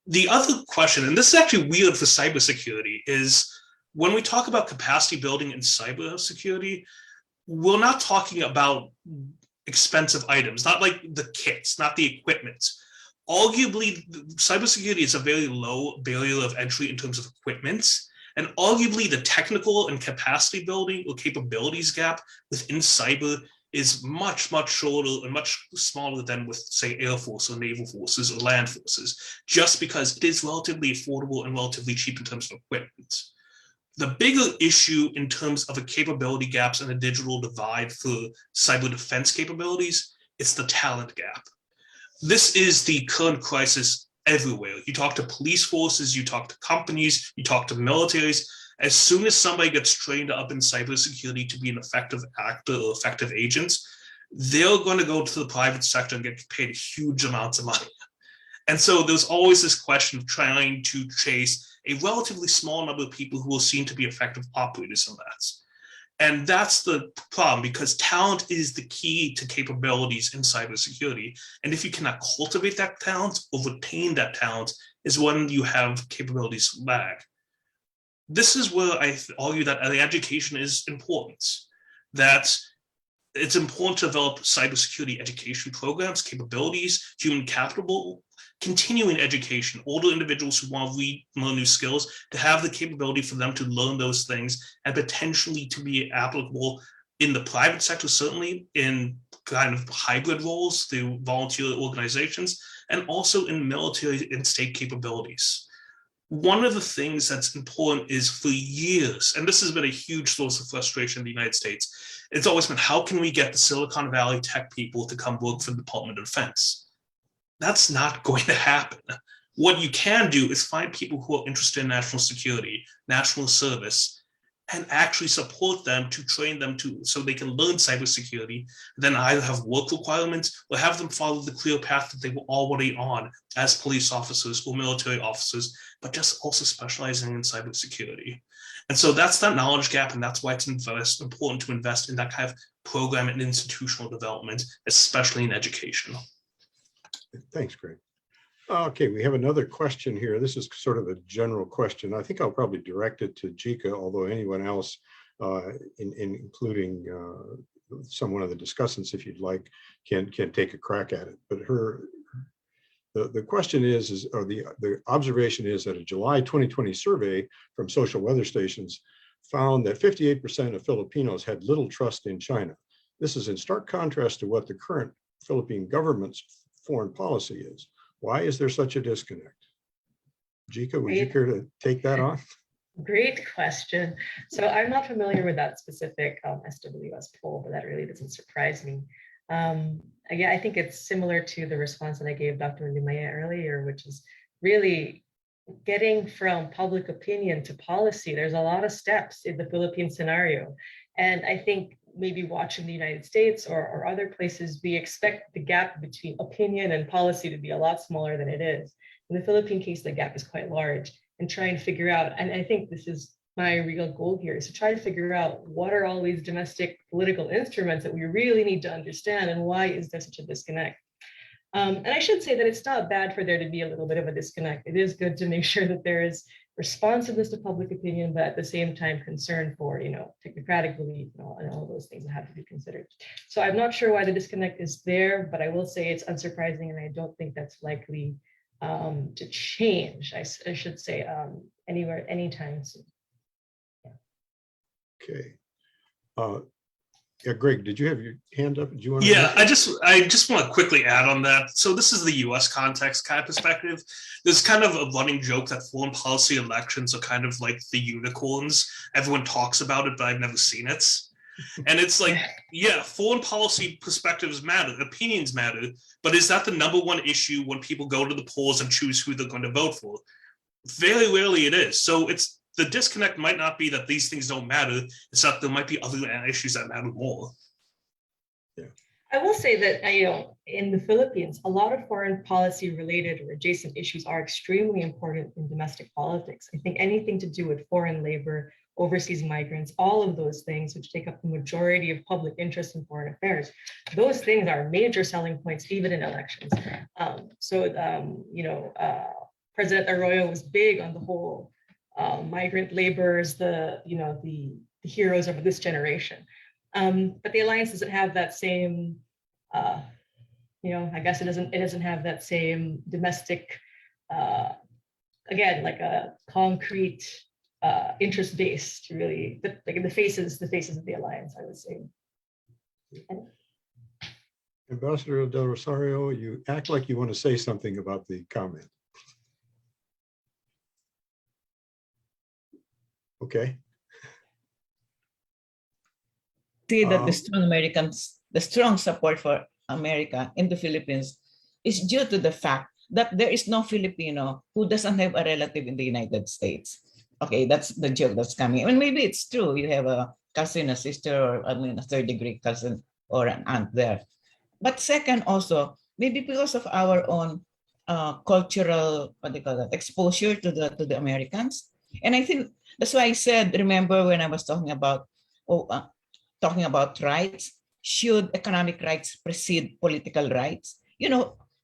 The other question, and this is actually weird for cybersecurity, is when we talk about capacity building in cybersecurity, we're not talking about expensive items, not like the kits, not the equipment. Arguably, cybersecurity is a very low barrier of entry in terms of equipment. And arguably the technical and capacity building or capabilities gap within cyber is much, much shorter and much smaller than with, say, Air Force or Naval Forces or Land Forces, just because it is relatively affordable and relatively cheap in terms of equipment. The bigger issue in terms of a capability gaps and a digital divide for cyber defense capabilities is the talent gap. This is the current crisis everywhere. You talk to police forces, you talk to companies, you talk to militaries. As soon as somebody gets trained up in cybersecurity to be an effective actor or effective agent, they're going to go to the private sector and get paid huge amounts of money. And so there's always this question of trying to chase a relatively small number of people who will seem to be effective operators in that. And that's the problem, because talent is the key to capabilities in cybersecurity. And if you cannot cultivate that talent or retain that talent, is when you have capabilities lag. This is where I argue that education is important, that it's important to develop cybersecurity education programs, capabilities, human capital, continuing education, older individuals who want to learn new skills, to have the capability for them to learn those things and potentially to be applicable in the private sector, certainly in kind of hybrid roles through volunteer organizations, and also in military and state capabilities. One of the things that's important is, for years, and this has been a huge source of frustration in the United States, it's always been, how can we get the Silicon Valley tech people to come work for the Department of Defense? That's not going to happen. What you can do is find people who are interested in national security, national service, and actually support them to train them so they can learn cybersecurity, then either have work requirements or have them follow the clear path that they were already on as police officers or military officers, but just also specializing in cybersecurity. And so that's that knowledge gap, and that's why it's important to invest in that kind of program and institutional development, especially in education. Thanks, Greg. Okay, we have another question here. This is sort of a general question. I think I'll probably direct it to Jika, although anyone else, including someone of the discussants, if you'd like, can take a crack at it. But the question is, or the observation is that a July 2020 survey from social weather stations found that 58% of Filipinos had little trust in China. This is in stark contrast to what the current Philippine government's foreign policy is. Why is there such a disconnect? Jika, would you care to take that on? Great question. So I'm not familiar with that specific SWS poll, but that really doesn't surprise me. Yeah, I think it's similar to the response that I gave Dr. Limaye earlier, which is really getting from public opinion to policy. There's a lot of steps in the Philippine scenario. And I think maybe watching the United States or other places, we expect the gap between opinion and policy to be a lot smaller than it is. In the Philippine case, the gap is quite large, and try and figure out, and I think this is my real goal here, is to try to figure out what are all these domestic political instruments that we really need to understand, and why is there such a disconnect? And I should say that it's not bad for there to be a little bit of a disconnect. It is good to make sure that there is responsiveness to public opinion, but at the same time concern for, technocratic belief and all those things that have to be considered. So I'm not sure why the disconnect is there, but I will say it's unsurprising, and I don't think that's likely to change. I should say anywhere, anytime soon. Yeah. Okay. Yeah, Greg, did you have your hand up? Do you want to? Yeah, I just want to quickly add on that. So this is the U.S. context kind of perspective. There's kind of a running joke that foreign policy elections are kind of like the unicorns. Everyone talks about it, but I've never seen it. And it's like, yeah, foreign policy perspectives matter, opinions matter, but is that the #1 issue when people go to the polls and choose who they're going to vote for? Very rarely it is. So it's the disconnect might not be that these things don't matter, it's that there might be other issues that matter more. I will say that, in the Philippines, a lot of foreign policy related or adjacent issues are extremely important in domestic politics. I think anything to do with foreign labor, overseas migrants, all of those things, which take up the majority of public interest in foreign affairs, those things are major selling points, even in elections. President Arroyo was big on the whole migrant laborers, the heroes of this generation. But the alliance doesn't have that same, I guess it doesn't have that same domestic, again, like a concrete interest base to really, like the faces of the alliance, I would say. Ambassador Del Rosario, you act like you want to say something about the comment. Okay. See that the strong support for America in the Philippines is due to the fact that there is no Filipino who doesn't have a relative in the United States. Okay, that's the joke that's coming. I mean, maybe it's true. You have a cousin, a sister, or a third-degree cousin or an aunt there. But second, also maybe because of our own cultural, exposure to the Americans. And I think that's why I said, remember when I was talking about rights, should economic rights precede political rights?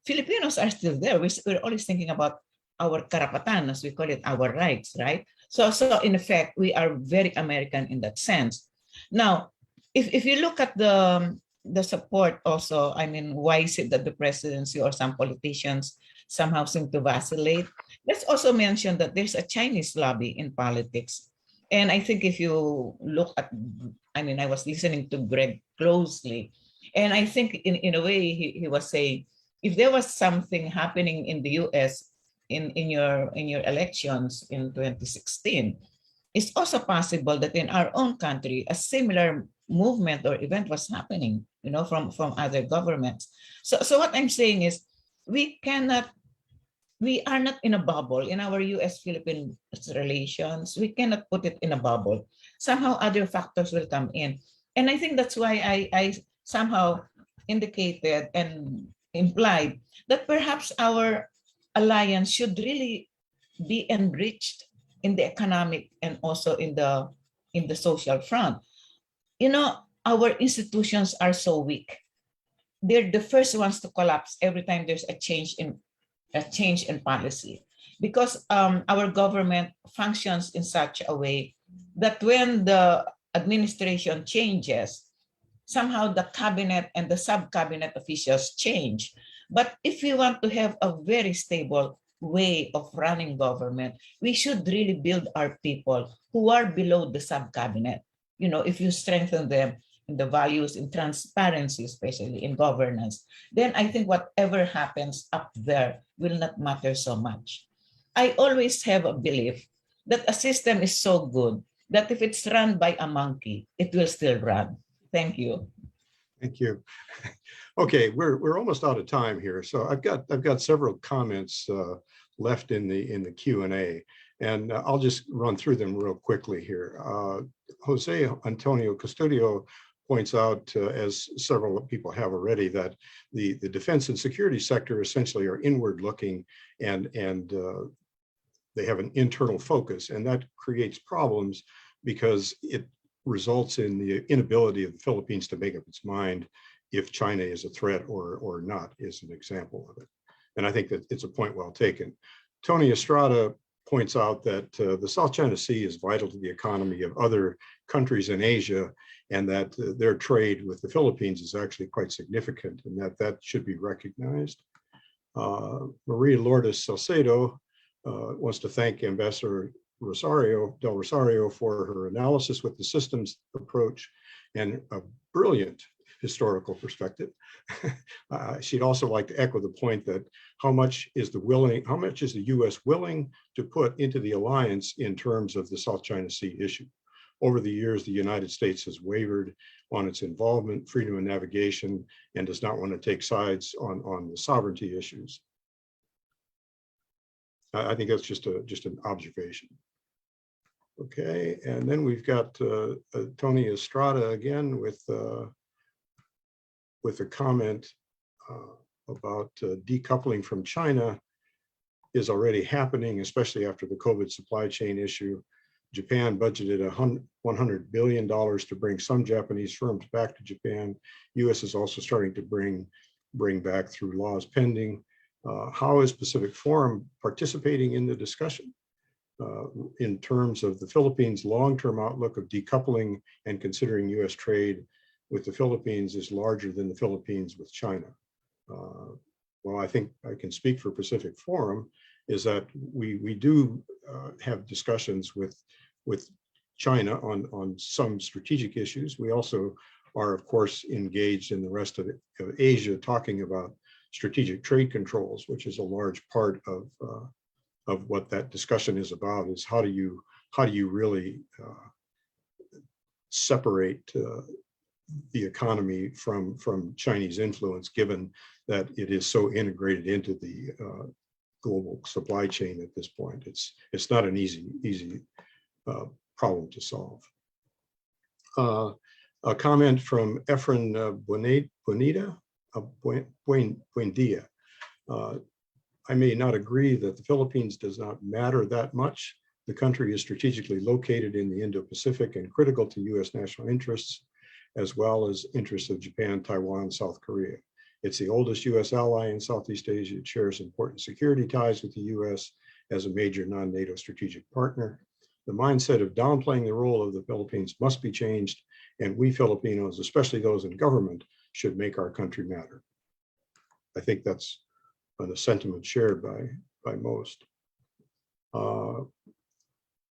Filipinos are still there. We're always thinking about our karapatan, as we call it, our rights, right? So in effect, we are very American in that sense. Now, if you look at the support also, I mean, why is it that the presidency or some politicians somehow seem to vacillate? Let's also mention that there's a Chinese lobby in politics. And I think if you look at, I was listening to Greg closely, and I think in a way he was saying, if there was something happening in the US in your elections in 2016, it's also possible that in our own country, a similar movement or event was happening, from other governments. So what I'm saying is we are not in a bubble in our US-Philippine relations. We cannot put it in a bubble. Somehow other factors will come in. And I think that's why I somehow indicated and implied that perhaps our alliance should really be enriched in the economic and also in the social front. Our institutions are so weak. They're the first ones to collapse every time there's a change in policy, because our government functions in such a way that when the administration changes, somehow the cabinet and the sub-cabinet officials change. But if we want to have a very stable way of running government, we should really build our people who are below the sub-cabinet. If you strengthen them in the values, in transparency, especially in governance, then I think whatever happens up there will not matter so much. I always have a belief that a system is so good that if it's run by a monkey, it will still run. Thank you. Thank you. Okay, we're almost out of time here, so I've got several comments left in the Q&A, and I'll just run through them real quickly here. Jose Antonio Custodio points out, as several people have already, that the defense and security sector essentially are inward-looking, and they have an internal focus, and that creates problems because it results in the inability of the Philippines to make up its mind if China is a threat or not, is an example of it. And I think that it's a point well taken. Tony Estrada points out that the South China Sea is vital to the economy of other countries in Asia, and that their trade with the Philippines is actually quite significant, and that should be recognized. Maria Lourdes Salcedo wants to thank Ambassador Del Rosario for her analysis with the systems approach and a brilliant historical perspective. She'd also like to echo the point that how much is the US willing to put into the alliance in terms of the South China Sea issue? over the years, the United States has wavered on its involvement, freedom of navigation, and does not want to take sides on the sovereignty issues. I think that's just an observation. Okay, and then we've got Tony Estrada again with a comment about decoupling from China is already happening, especially after the COVID supply chain issue. Japan budgeted $100 billion to bring some Japanese firms back to Japan. US is also starting to bring back through laws pending. How is Pacific Forum participating in the discussion in terms of the Philippines' long-term outlook of decoupling and considering US trade with the Philippines is larger than the Philippines with China? Well, I think I can speak for Pacific Forum is that we do have discussions with China on some strategic issues. We also are, of course, engaged in the rest of Asia, talking about strategic trade controls, which is a large part of what that discussion is about. Is how do you really separate the economy from Chinese influence, given that it is so integrated into the global supply chain at this point. It's not an easy problem to solve. A comment from Efren Buendia. I may not agree that the Philippines does not matter that much. The country is strategically located in the Indo-Pacific and critical to US national interests, as well as interests of Japan, Taiwan, South Korea. It's the oldest US ally in Southeast Asia. It shares important security ties with the US as a major non-NATO strategic partner. The mindset of downplaying the role of the Philippines must be changed, and we Filipinos, especially those in government, should make our country matter. I think that's a sentiment shared by most.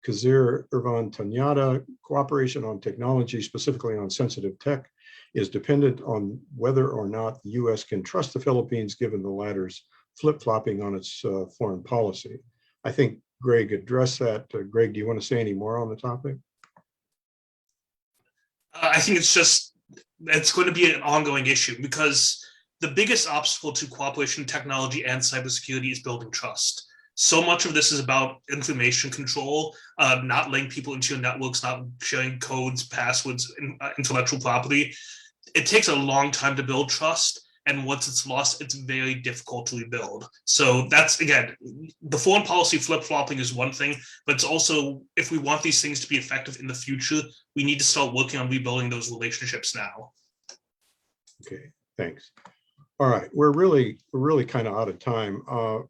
Kazir Irvan Tanyada, cooperation on technology, specifically on sensitive tech, is dependent on whether or not the US can trust the Philippines, given the latter's flip-flopping on its foreign policy. I think Greg addressed that. Greg, do you want to say any more on the topic? I think it's going to be an ongoing issue, because the biggest obstacle to cooperation, technology, and cybersecurity is building trust. So much of this is about information control, not letting people into your networks, not sharing codes, passwords, intellectual property. It takes a long time to build trust, and once it's lost, it's very difficult to rebuild. So that's, again, the foreign policy flip-flopping is one thing, but it's also, if we want these things to be effective in the future, we need to start working on rebuilding those relationships now. Okay, thanks. All right, we're really kind of out of time.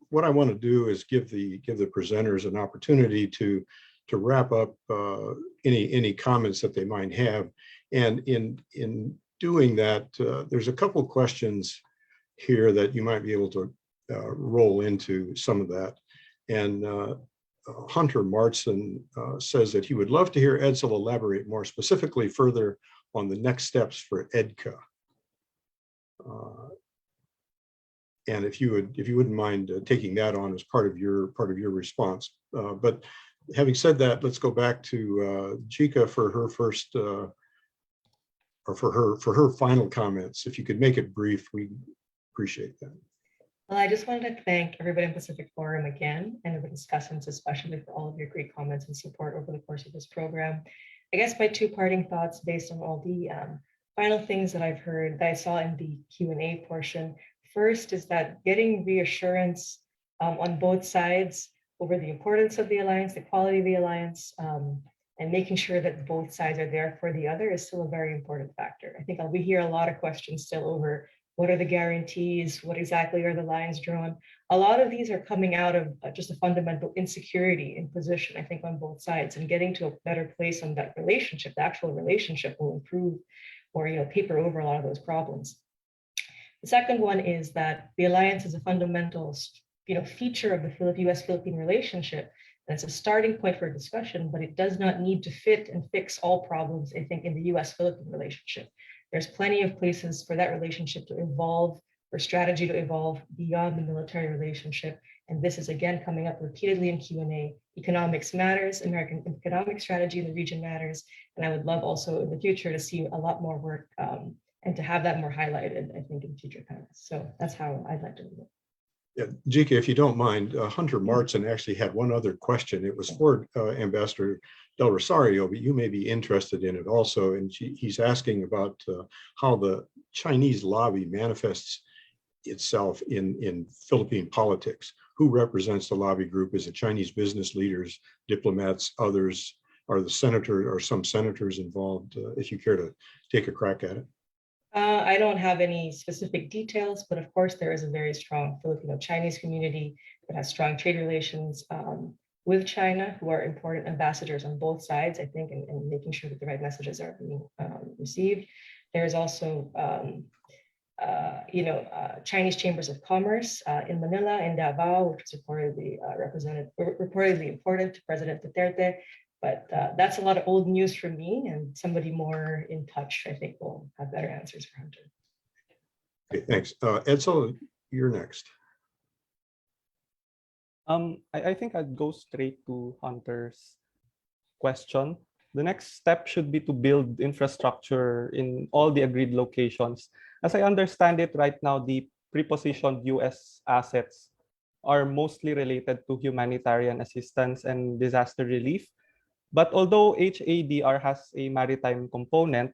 What I want to do is give the presenters an opportunity to wrap up any comments that they might have, and in doing that, there's a couple questions here that you might be able to roll into some of that. And Hunter Martson says that he would love to hear Edcel elaborate more specifically further on the next steps for EDCA. And if you wouldn't mind taking that on as part of your response. But having said that, let's go back to Jika for her first or for her final comments. If you could make it brief, we appreciate that. Well, I just wanted to thank everybody in Pacific Forum again, and the discussants especially, for all of your great comments and support over the course of this program. I guess my two parting thoughts based on all the final things that I've heard that I saw in the Q&A portion. First is that getting reassurance on both sides over the importance of the alliance, the quality of the alliance, and making sure that both sides are there for the other is still a very important factor. I think we hear a lot of questions still over what are the guarantees, what exactly are the lines drawn. A lot of these are coming out of just a fundamental insecurity in position, I think, on both sides, and getting to a better place on that relationship, the actual relationship will improve or paper over a lot of those problems. The second one is that the alliance is a fundamental feature of the US-Philippine relationship. And it's a starting point for a discussion, but it does not need to fit and fix all problems, I think, in the US-Philippine relationship. There's plenty of places for that relationship to evolve, for strategy to evolve beyond the military relationship, and this is again coming up repeatedly in Q&A. Economics matters, American economic strategy in the region matters, and I would love also in the future to see a lot more work and to have that more highlighted, I think, in future panels. So that's how I'd like to move it. Yeah, Jika, if you don't mind, Hunter Martin actually had one other question. It was for Ambassador Del Rosario, but you may be interested in it also. And he's asking about how the Chinese lobby manifests itself in Philippine politics. Who represents the lobby group? Is it Chinese business leaders, diplomats, others? Are the senator or some senators involved? If you care to take a crack at it. I don't have any specific details, but of course there is a very strong Filipino-Chinese community that has strong trade relations with China, who are important ambassadors on both sides, I think, and making sure that the right messages are being received. There is also, Chinese chambers of commerce in Manila and Davao, which was reportedly important to President Duterte. But that's a lot of old news for me, and somebody more in touch, I think, will have better answers for Hunter. Okay, thanks. Edcel, you're next. I think I'd go straight to Hunter's question. The next step should be to build infrastructure in all the agreed locations. As I understand it right now, the prepositioned US assets are mostly related to humanitarian assistance and disaster relief. But although HADR has a maritime component,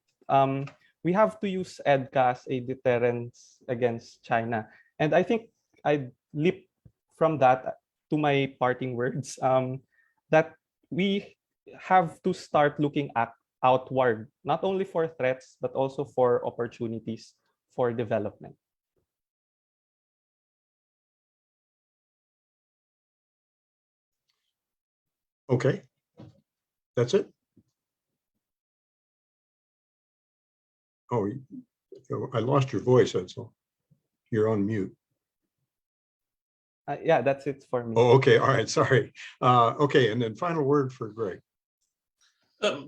we have to use EDCA as a deterrence against China. And I think I'd leap from that to my parting words, that we have to start looking outward, not only for threats, but also for opportunities for development. Okay. That's it? Oh, I lost your voice, Edcel. You're on mute. Yeah, that's it for me. Oh, okay. All right. Sorry. Okay. And then final word for Greg.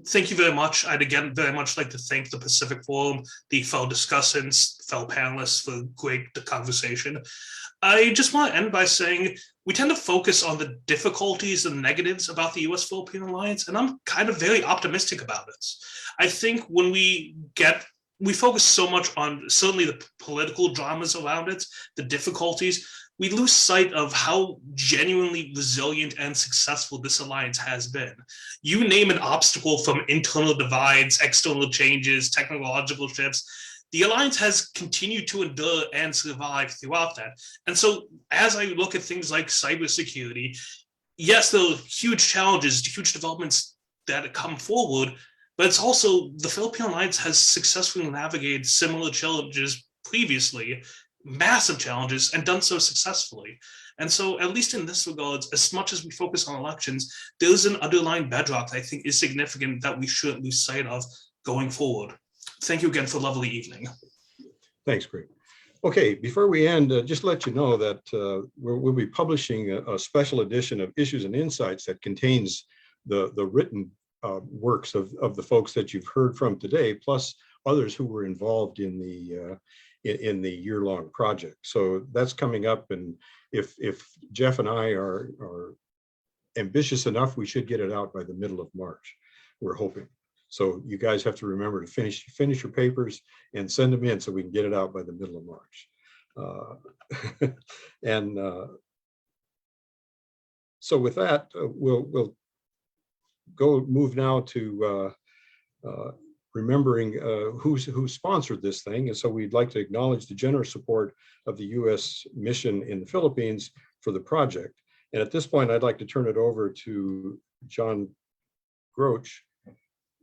Thank you very much. I'd again very much like to thank the Pacific Forum, the fellow discussants, fellow panelists for great conversation. I just want to end by saying we tend to focus on the difficulties and negatives about the US-Philippine alliance, and I'm kind of very optimistic about it. I think when we focus so much on certainly the political dramas around it, the difficulties, we lose sight of how genuinely resilient and successful this alliance has been. You name an obstacle, from internal divides, external changes, technological shifts, the alliance has continued to endure and survive throughout that. And so as I look at things like cybersecurity, yes, there are huge challenges, huge developments that come forward, but it's also the Philippine alliance has successfully navigated similar challenges previously, massive challenges, and done so successfully. And so at least in this regard, as much as we focus on elections, there's an underlying bedrock that I think is significant that we shouldn't lose sight of going forward. Thank you again for a lovely evening. Thanks, Greg. Okay, before we end, just let you know that we'll be publishing a special edition of Issues and Insights that contains the written works of the folks that you've heard from today, plus others who were involved in the year-long project. So that's coming up, and if Jeff and I are ambitious enough, we should get it out by the middle of March, we're hoping. So you guys have to remember to finish your papers and send them in so we can get it out by the middle of March. So with that, we'll move now to remembering who sponsored this thing. And so we'd like to acknowledge the generous support of the U.S. mission in the Philippines for the project. And at this point, I'd like to turn it over to John Groch,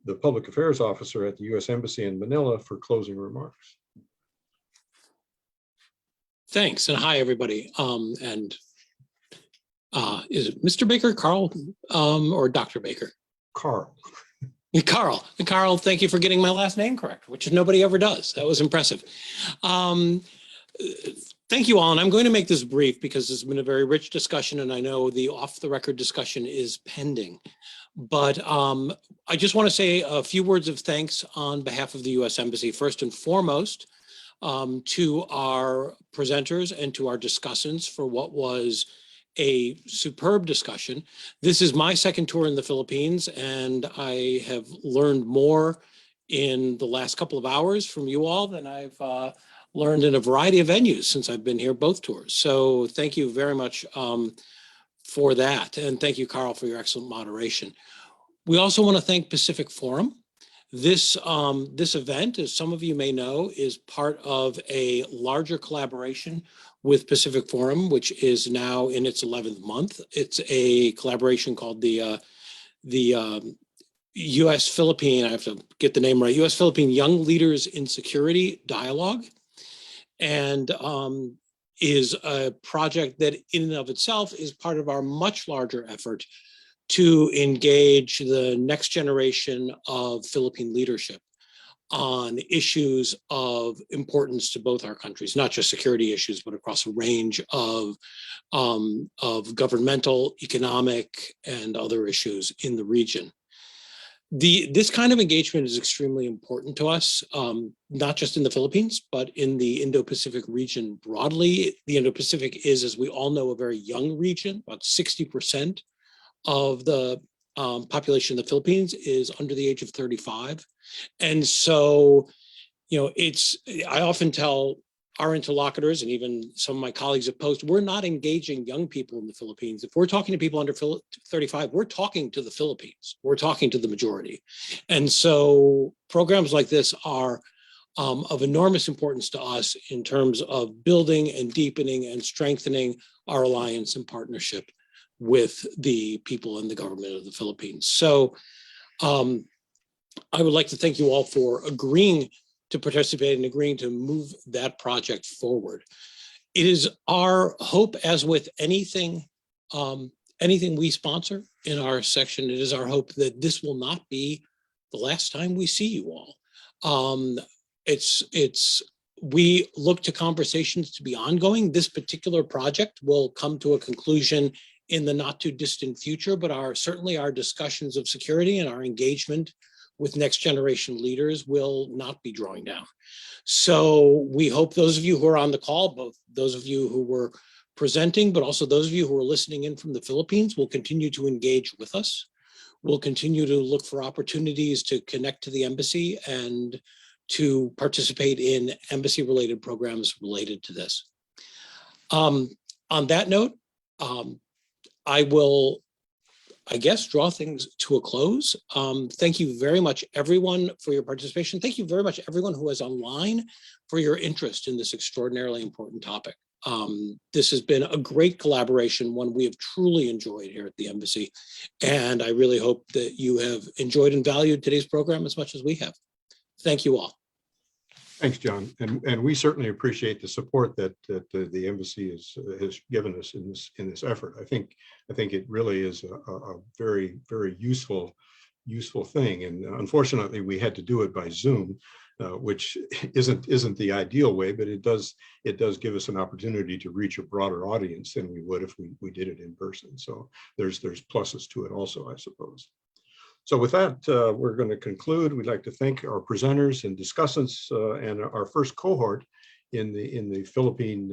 the Public Affairs Officer at the U.S. Embassy in Manila, for closing remarks. Thanks, and hi, everybody. Is it Mr. Baker, Carl, or Dr. Baker? Carl. Carl, thank you for getting my last name correct, which nobody ever does. That was impressive. Thank you all, and I'm going to make this brief because this has been a very rich discussion, and I know the off-the-record discussion is pending. But I just want to say a few words of thanks on behalf of the U.S. Embassy, first and foremost, to our presenters and to our discussants for what was a superb discussion. This is my second tour in the Philippines, and I have learned more in the last couple of hours from you all than I've learned in a variety of venues since I've been here both tours. So thank you very much for that. And thank you, Carl, for your excellent moderation. We also want to thank Pacific Forum. This event, as some of you may know, is part of a larger collaboration with Pacific Forum, which is now in its 11th month. It's a collaboration called the U.S.-Philippine, I have to get the name right, U.S.-Philippine Young Leaders in Security Dialogue, and is a project that in and of itself is part of our much larger effort to engage the next generation of Philippine leadership on issues of importance to both our countries, not just security issues, but across a range of governmental, economic, and other issues in the region. This kind of engagement is extremely important to us, not just in the Philippines, but in the Indo-Pacific region broadly. The Indo-Pacific is, as we all know, a very young region. About 60% of the population of the Philippines is under the age of 35. And so, you know, I often tell our interlocutors and even some of my colleagues at Post, we're not engaging young people in the Philippines. If we're talking to people under 35, we're talking to the Philippines. We're talking to the majority. And so programs like this are of enormous importance to us in terms of building and deepening and strengthening our alliance and partnership with the people and the government of the Philippines. So I would like to thank you all for agreeing to participate and agreeing to move that project forward. It is our hope, as with anything we sponsor in our section, it is our hope that this will not be the last time we see you all. We look to conversations to be ongoing. This particular project will come to a conclusion in the not too distant future, but certainly our discussions of security and our engagement with next generation leaders will not be drawing down. So we hope those of you who are on the call, both those of you who were presenting, but also those of you who are listening in from the Philippines, will continue to engage with us. We'll continue to look for opportunities to connect to the embassy and to participate in embassy-related programs related to this. On that note, I will, I guess, draw things to a close. Thank you very much, everyone, for your participation. Thank you very much, everyone who is online, for your interest in this extraordinarily important topic. This has been a great collaboration, one we have truly enjoyed here at the embassy. And I really hope that you have enjoyed and valued today's program as much as we have. Thank you all. Thanks, John. And we certainly appreciate the support that the embassy has given us in this effort. I think it really is a very, very useful thing. And unfortunately, we had to do it by Zoom, which isn't the ideal way, but it does give us an opportunity to reach a broader audience than we would if we did it in person. So there's pluses to it also, I suppose. So with that, we're going to conclude. We'd like to thank our presenters and discussants and our first cohort in the Philippine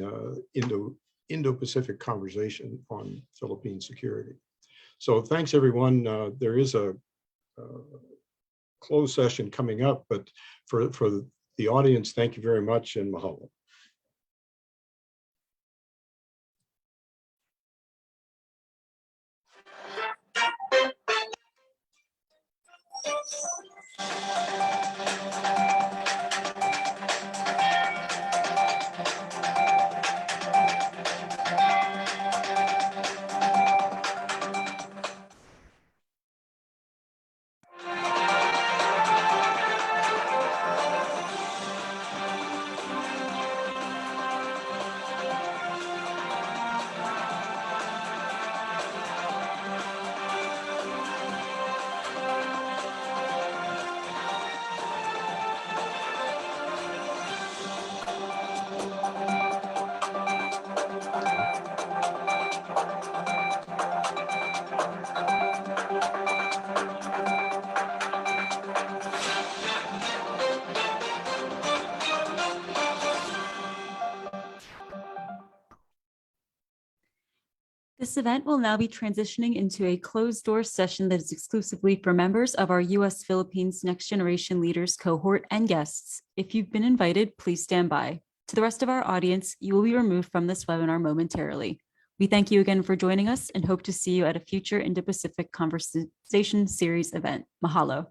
Indo-Pacific conversation on Philippine security. So thanks, everyone. There is a closed session coming up, but for the audience, thank you very much and mahalo. This event will now be transitioning into a closed-door session that is exclusively for members of our U.S. Philippines Next Generation Leaders cohort and guests. If you've been invited, please stand by. To the rest of our audience, you will be removed from this webinar momentarily. We thank you again for joining us and hope to see you at a future Indo-Pacific Conversation Series event. Mahalo.